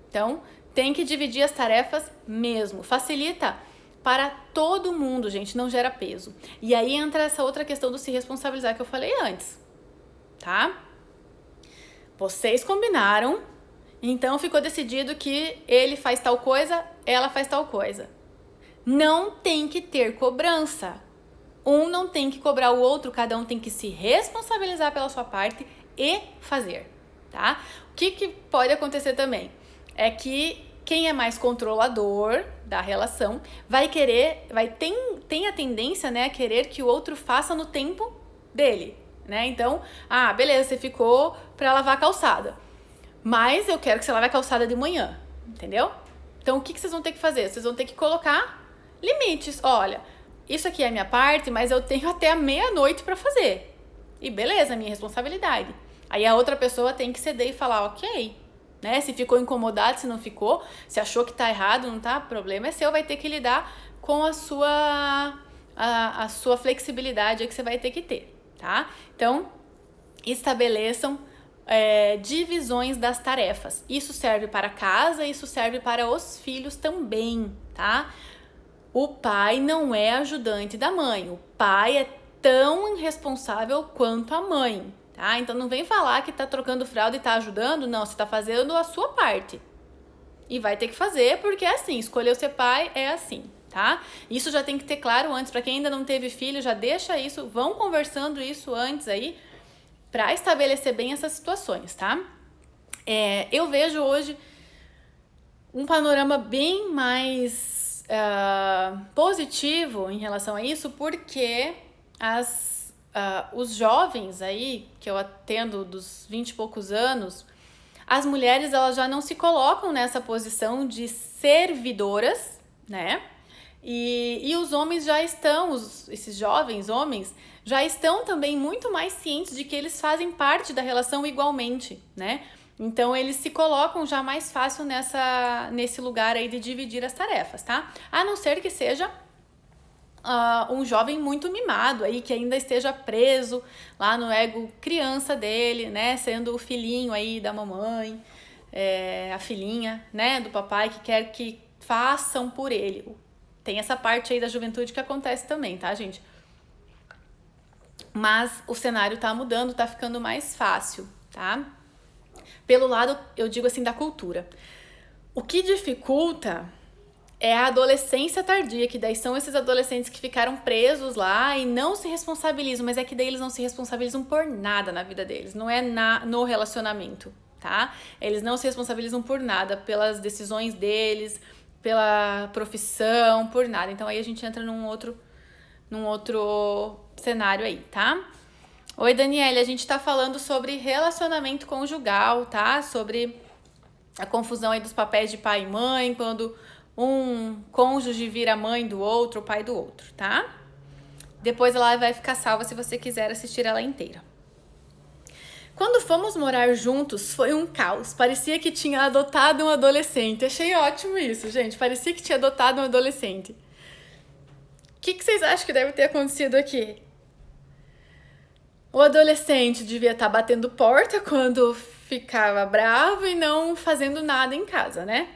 Então, tem que dividir as tarefas mesmo, facilita para todo mundo, gente, não gera peso. E aí entra essa outra questão do se responsabilizar que eu falei antes, tá? Vocês combinaram, então ficou decidido que ele faz tal coisa, ela faz tal coisa. Não tem que ter cobrança. Um não tem que cobrar o outro, cada um tem que se responsabilizar pela sua parte e fazer, tá? O que pode acontecer também é que quem é mais controlador da relação tem a tendência, né, a querer que o outro faça no tempo dele, né? Então, beleza, você ficou pra lavar a calçada, mas eu quero que você lave a calçada de manhã, entendeu? Então, o que vocês vão ter que fazer? Vocês vão ter que colocar limites. Olha, isso aqui é a minha parte, mas eu tenho até a meia-noite pra fazer. E beleza, minha responsabilidade. Aí a outra pessoa tem que ceder e falar, ok, né? Se ficou incomodado, se não ficou, se achou que tá errado, não tá, problema é seu, vai ter que lidar com a sua flexibilidade aí que você vai ter que ter, tá? Então, estabeleçam divisões das tarefas. Isso serve para casa, isso serve para os filhos também, tá? O pai não é ajudante da mãe, o pai é tão responsável quanto a mãe, tá? Então não vem falar que tá trocando fralda e tá ajudando, não, você tá fazendo a sua parte. E vai ter que fazer, porque é assim, escolheu ser pai é assim, tá? Isso já tem que ter claro antes, para quem ainda não teve filho, já deixa isso, vão conversando isso antes aí, para estabelecer bem essas situações, tá? Eu vejo hoje um panorama bem mais positivo em relação a isso, porque os jovens aí, que eu atendo dos 20 e poucos anos, as mulheres elas já não se colocam nessa posição de servidoras, né? E os homens já estão, esses jovens homens, já estão também muito mais cientes de que eles fazem parte da relação igualmente, né? Então, eles se colocam já mais fácil nesse lugar aí de dividir as tarefas, tá? A não ser que seja um jovem muito mimado aí, que ainda esteja preso lá no ego criança dele, né? Sendo o filhinho aí da mamãe, a filhinha, né? Do papai que quer que façam por ele. Tem essa parte aí da juventude que acontece também, tá, gente? Mas o cenário tá mudando, tá ficando mais fácil, tá? Pelo lado, eu digo assim, da cultura. O que dificulta é a adolescência tardia, que daí são esses adolescentes que ficaram presos lá e não se responsabilizam, mas é que daí eles não se responsabilizam por nada na vida deles, não é no relacionamento, tá? Eles não se responsabilizam por nada, pelas decisões deles, pela profissão, por nada. Então aí a gente entra num outro cenário aí, tá? Oi, Daniele, a gente tá falando sobre relacionamento conjugal, tá? Sobre a confusão aí dos papéis de pai e mãe, quando um cônjuge vira mãe do outro, pai do outro, tá? Depois ela vai ficar salva se você quiser assistir ela inteira. Quando fomos morar juntos, foi um caos. Parecia que tinha adotado um adolescente. Achei ótimo isso, gente. Parecia que tinha adotado um adolescente. O que vocês acham que deve ter acontecido aqui? O adolescente devia estar batendo porta quando ficava bravo e não fazendo nada em casa, né?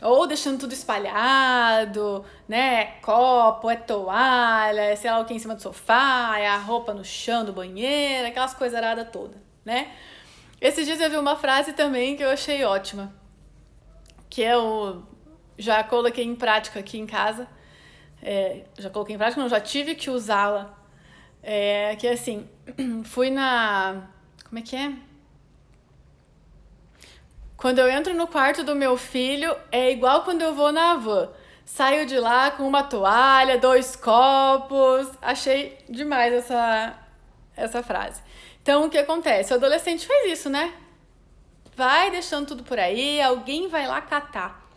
Ou deixando tudo espalhado, né? Copo, toalha, sei lá o que em cima do sofá, a roupa no chão do banheiro, aquelas coisaradas todas, né? Esses dias eu vi uma frase também que eu achei ótima, que eu já coloquei em prática aqui em casa. Já coloquei em prática, não, já tive que usá-la. Que é assim, fui como é que é? Quando eu entro no quarto do meu filho, é igual quando eu vou na van. Saio de lá com uma toalha, 2 copos. Achei demais essa frase. Então, o que acontece? O adolescente fez isso, né? Vai deixando tudo por aí, alguém vai lá catar.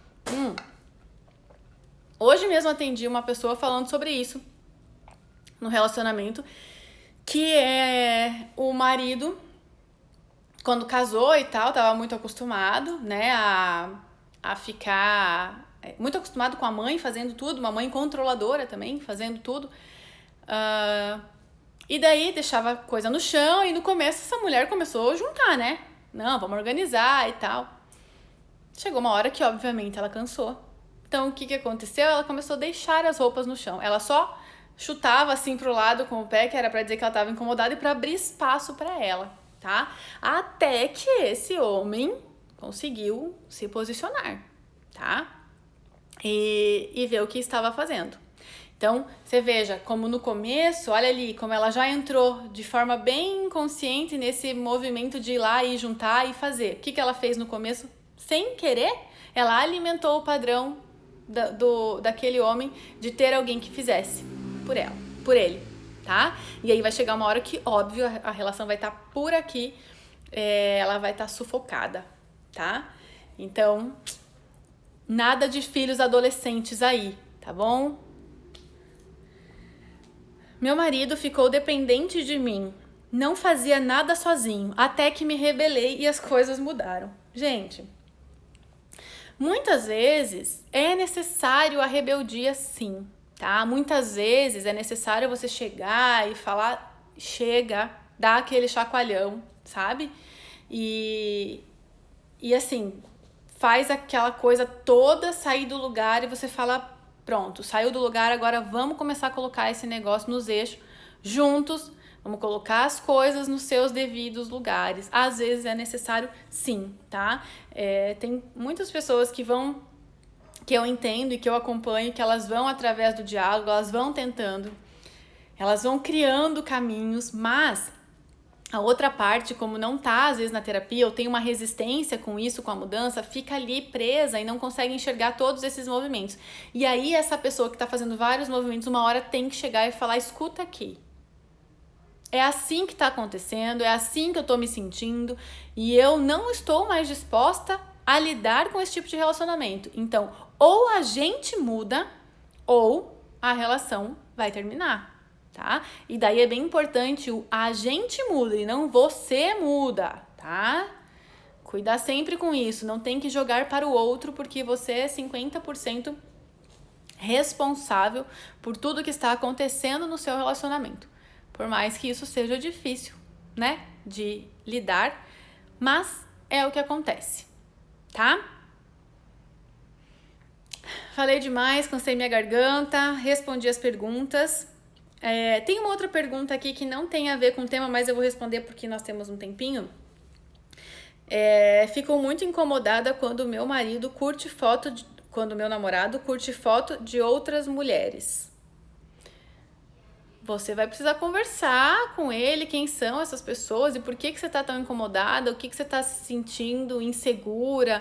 Hoje mesmo atendi uma pessoa falando sobre isso no relacionamento, que é o marido, quando casou e tal, tava muito acostumado, né, a ficar muito acostumado com a mãe fazendo tudo, uma mãe controladora também, fazendo tudo. E daí deixava coisa no chão e no começo essa mulher começou a juntar, né? Não, vamos organizar e tal. Chegou uma hora que, obviamente, ela cansou. Então, o que aconteceu? Ela começou a deixar as roupas no chão. Ela só chutava assim pro lado com o pé, que era pra dizer que ela tava incomodada e pra abrir espaço pra ela, tá? Até que esse homem conseguiu se posicionar, tá? E ver o que estava fazendo. Então, você veja como no começo, olha ali, como ela já entrou de forma bem consciente nesse movimento de ir lá e juntar e fazer. O que ela fez no começo? Sem querer, ela alimentou o padrão daquele homem de ter alguém que fizesse por ela, por ele. tá? E aí vai chegar uma hora que, óbvio, a relação vai estar por aqui, ela vai estar sufocada, tá? Então, nada de filhos adolescentes aí, tá bom? Meu marido ficou dependente de mim, não fazia nada sozinho, até que me rebelei e as coisas mudaram. Gente, muitas vezes é necessário a rebeldia, sim, tá? Muitas vezes é necessário você chegar e falar, chega, dar aquele chacoalhão, sabe? E assim, faz aquela coisa toda sair do lugar e você fala, pronto, saiu do lugar, agora vamos começar a colocar esse negócio nos eixos juntos, vamos colocar as coisas nos seus devidos lugares. Às vezes é necessário, sim, tá? Tem muitas pessoas que eu entendo e que eu acompanho, que elas vão através do diálogo, elas vão tentando, elas vão criando caminhos, mas a outra parte, como não tá às vezes na terapia, ou tem uma resistência com isso, com a mudança, fica ali presa e não consegue enxergar todos esses movimentos. E aí essa pessoa que tá fazendo vários movimentos, uma hora tem que chegar e falar, escuta aqui. É assim que tá acontecendo, é assim que eu tô me sentindo e eu não estou mais disposta a lidar com esse tipo de relacionamento. Então, ou a gente muda ou a relação vai terminar. Tá? E daí é bem importante o a gente muda e não você muda, tá? Cuidar sempre com isso, não tem que jogar para o outro porque você é 50% responsável por tudo que está acontecendo no seu relacionamento. Por mais que isso seja difícil, né, de lidar, mas é o que acontece, tá? Falei demais, cansei minha garganta, respondi as perguntas. Tem uma outra pergunta aqui que não tem a ver com o tema, mas eu vou responder porque nós temos um tempinho. Fico muito incomodada quando meu marido curte quando meu namorado curte foto de outras mulheres. Você vai precisar conversar com ele, quem são essas pessoas e por que você tá tão incomodada, o que você tá se sentindo insegura.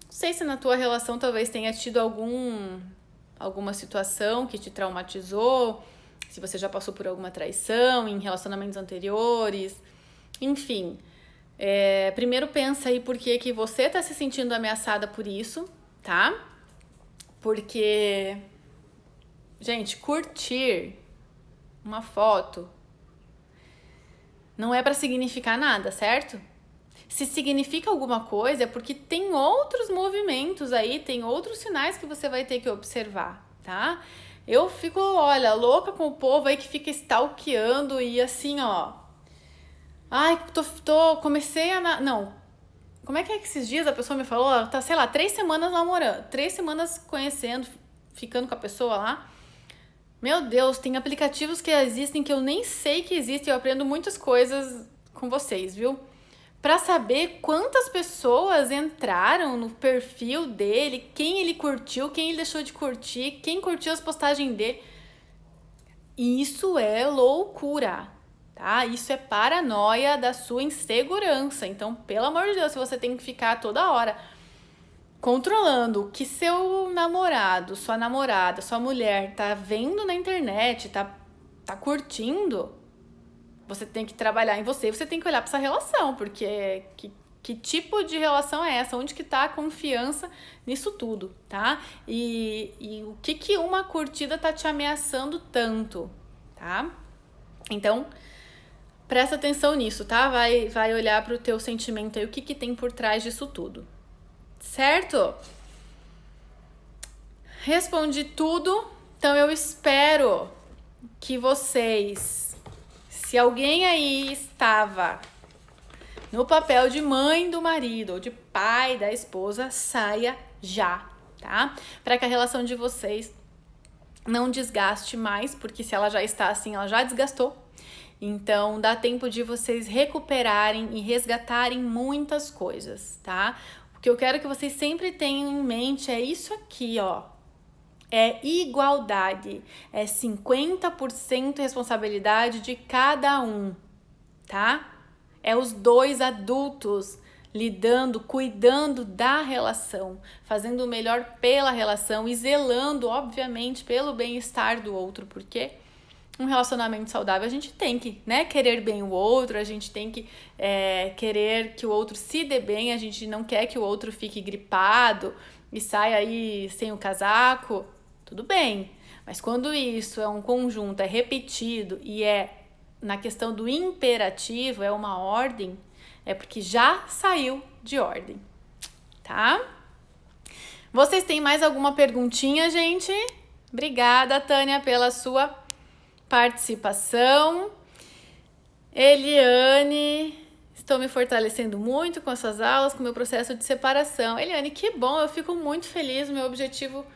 Não sei se na tua relação talvez tenha tido alguma situação que te traumatizou, se você já passou por alguma traição em relacionamentos anteriores, enfim. Primeiro pensa aí por que você tá se sentindo ameaçada por isso, tá? Porque, gente, curtir uma foto não é pra significar nada, certo? Se significa alguma coisa é porque tem outros movimentos aí, tem outros sinais que você vai ter que observar, tá? Eu fico, olha, louca com o povo aí que fica stalkeando e assim, ó. Ai, comecei a... Não, como é que esses dias a pessoa me falou? Tá, sei lá, 3 semanas namorando, 3 semanas conhecendo, ficando com a pessoa lá. Meu Deus, tem aplicativos que existem que eu nem sei que existem. Eu aprendo muitas coisas com vocês, viu? Pra saber quantas pessoas entraram no perfil dele, quem ele curtiu, quem ele deixou de curtir, quem curtiu as postagens dele. Isso é loucura, tá? Isso é paranoia da sua insegurança. Então, pelo amor de Deus, se você tem que ficar toda hora controlando o que seu namorado, sua namorada, sua mulher tá vendo na internet, tá curtindo, você tem que trabalhar em você, você tem que olhar para essa relação, porque que tipo de relação é essa? Onde que tá a confiança nisso tudo, tá? E o que uma curtida tá te ameaçando tanto, tá? Então, presta atenção nisso, tá? Vai olhar pro teu sentimento aí, o que tem por trás disso tudo. Certo? Respondi tudo, então eu espero que vocês, se alguém aí estava no papel de mãe do marido ou de pai da esposa, saia já, tá? Para que a relação de vocês não desgaste mais, porque se ela já está assim, ela já desgastou. Então, dá tempo de vocês recuperarem e resgatarem muitas coisas, tá? O que eu quero que vocês sempre tenham em mente é isso aqui, ó. É igualdade. É 50% responsabilidade de cada um, tá? É os dois adultos lidando, cuidando da relação, fazendo o melhor pela relação e zelando, obviamente, pelo bem-estar do outro, porque um relacionamento saudável, a gente tem que, né, querer bem o outro, a gente tem que querer que o outro se dê bem, a gente não quer que o outro fique gripado e saia aí sem o casaco, tudo bem. Mas quando isso é um conjunto, é repetido e é na questão do imperativo, é uma ordem, é porque já saiu de ordem, tá? Vocês têm mais alguma perguntinha, gente? Obrigada, Tânia, pela sua participação. Eliane, estou me fortalecendo muito com essas aulas, com o meu processo de separação. Eliane, que bom, eu fico muito feliz. O meu objetivo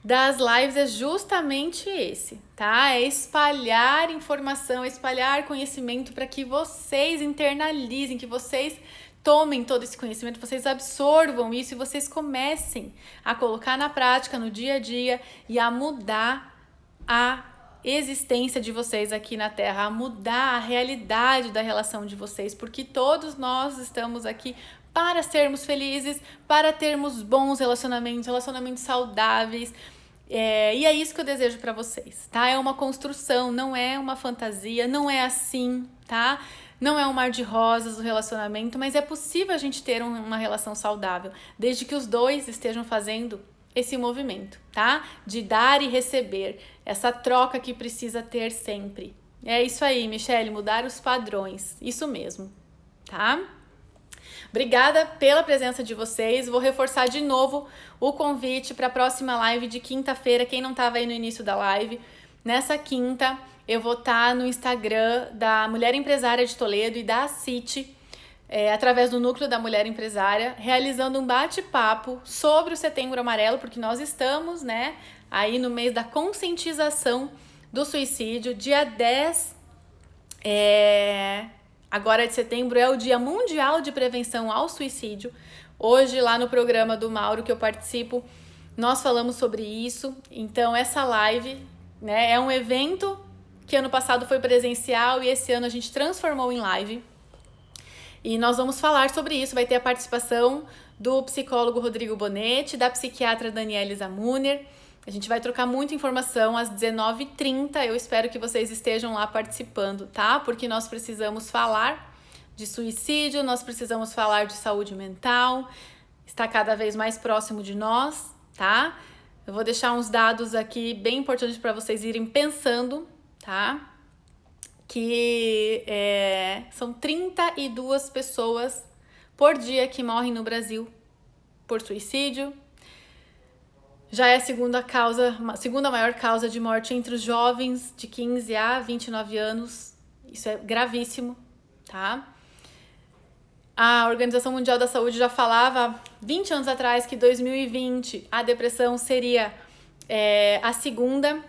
das lives é justamente esse, tá? É espalhar informação, espalhar conhecimento para que vocês internalizem, que vocês tomem todo esse conhecimento, vocês absorvam isso e vocês comecem a colocar na prática, no dia a dia e a mudar a existência de vocês aqui na Terra, a mudar a realidade da relação de vocês, porque todos nós estamos aqui para sermos felizes, para termos bons relacionamentos, relacionamentos saudáveis. E é isso que eu desejo para vocês, tá? É uma construção, não é uma fantasia, não é assim, tá? Não é um mar de rosas o relacionamento, mas é possível a gente ter uma relação saudável, desde que os dois estejam fazendo esse movimento, tá? De dar e receber, essa troca que precisa ter sempre. É isso aí, Michele, mudar os padrões, isso mesmo, tá? Obrigada pela presença de vocês. Vou reforçar de novo o convite para a próxima live de quinta-feira. Quem não estava aí no início da live, nessa quinta eu vou estar no Instagram da Mulher Empresária de Toledo e da City, através do Núcleo da Mulher Empresária, realizando um bate-papo sobre o Setembro Amarelo, porque nós estamos, né, aí no mês da conscientização do suicídio. Dia 10 agora de setembro é o Dia Mundial de Prevenção ao Suicídio. Hoje, lá no programa do Mauro, que eu participo, nós falamos sobre isso. Então, essa live, né, é um evento que ano passado foi presencial e esse ano a gente transformou em live. E nós vamos falar sobre isso. Vai ter a participação do psicólogo Rodrigo Bonetti, da psiquiatra Daniela Zamuner. A gente vai trocar muita informação às 19h30. Eu espero que vocês estejam lá participando, tá? Porque nós precisamos falar de suicídio, nós precisamos falar de saúde mental. Está cada vez mais próximo de nós, tá? Eu vou deixar uns dados aqui bem importantes para vocês irem pensando, tá? Que são 32 pessoas por dia que morrem no Brasil por suicídio. Já é a segunda maior causa de morte entre os jovens de 15 a 29 anos. Isso é gravíssimo, tá? A Organização Mundial da Saúde já falava 20 anos atrás que 2020 a depressão seria a segunda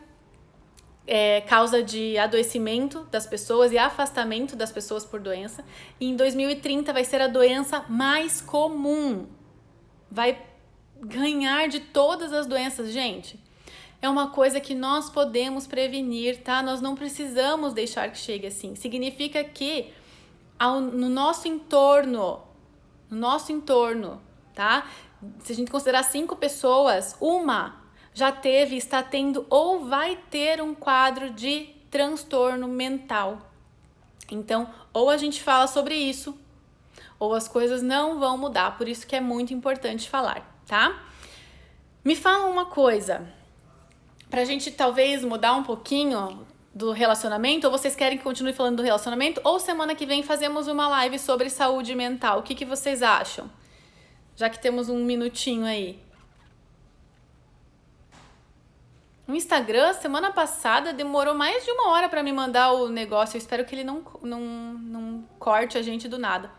causa de adoecimento das pessoas e afastamento das pessoas por doença. E em 2030 vai ser a doença mais comum. Vai ganhar de todas as doenças, gente. É uma coisa que nós podemos prevenir, tá? Nós não precisamos deixar que chegue assim. Significa que no nosso entorno, tá? Se a gente considerar 5 pessoas, uma já teve, está tendo ou vai ter um quadro de transtorno mental. Então, ou a gente fala sobre isso, ou as coisas não vão mudar. Por isso que é muito importante falar, tá? Me fala uma coisa, pra gente talvez mudar um pouquinho do relacionamento, ou vocês querem que continue falando do relacionamento, ou semana que vem fazemos uma live sobre saúde mental. O que vocês acham? Já que temos um minutinho aí. O Instagram, semana passada, demorou mais de 1 hora pra me mandar o negócio. Eu espero que ele não corte a gente do nada.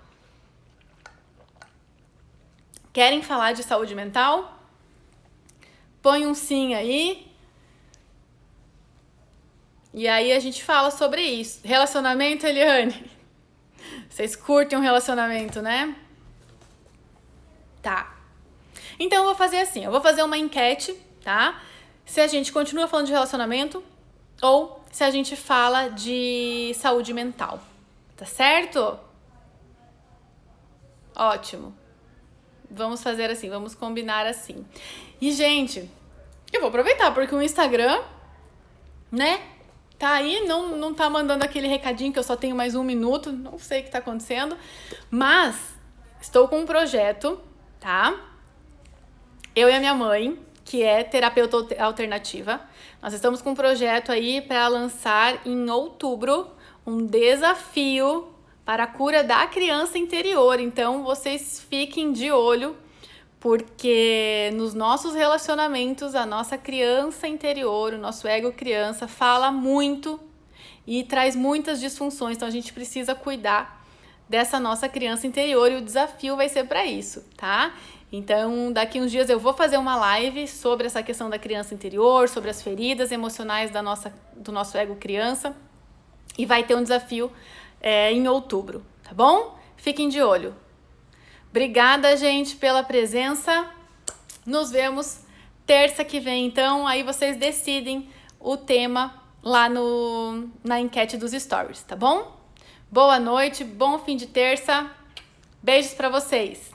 Querem falar de saúde mental? Põe um sim aí. E aí a gente fala sobre isso. Relacionamento, Eliane? Vocês curtem um relacionamento, né? Tá. Então eu vou fazer assim, eu vou fazer uma enquete, tá? Se a gente continua falando de relacionamento ou se a gente fala de saúde mental. Tá certo? Ótimo. Vamos fazer assim, vamos combinar assim. E, gente, eu vou aproveitar, porque o Instagram, né, tá aí, não tá mandando aquele recadinho que eu só tenho mais 1 minuto, não sei o que tá acontecendo, mas estou com um projeto, tá? Eu e a minha mãe, que é terapeuta alternativa, nós estamos com um projeto aí para lançar em outubro um desafio para a cura da criança interior. Então, vocês fiquem de olho, porque nos nossos relacionamentos, a nossa criança interior, o nosso ego criança, fala muito e traz muitas disfunções. Então, a gente precisa cuidar dessa nossa criança interior e o desafio vai ser para isso, tá? Então, daqui uns dias eu vou fazer uma live sobre essa questão da criança interior, sobre as feridas emocionais do nosso ego criança, e vai ter um desafio em outubro, tá bom? Fiquem de olho. Obrigada, gente, pela presença. Nos vemos terça que vem, então, aí vocês decidem o tema lá na enquete dos stories, tá bom? Boa noite, bom fim de terça. Beijos pra vocês.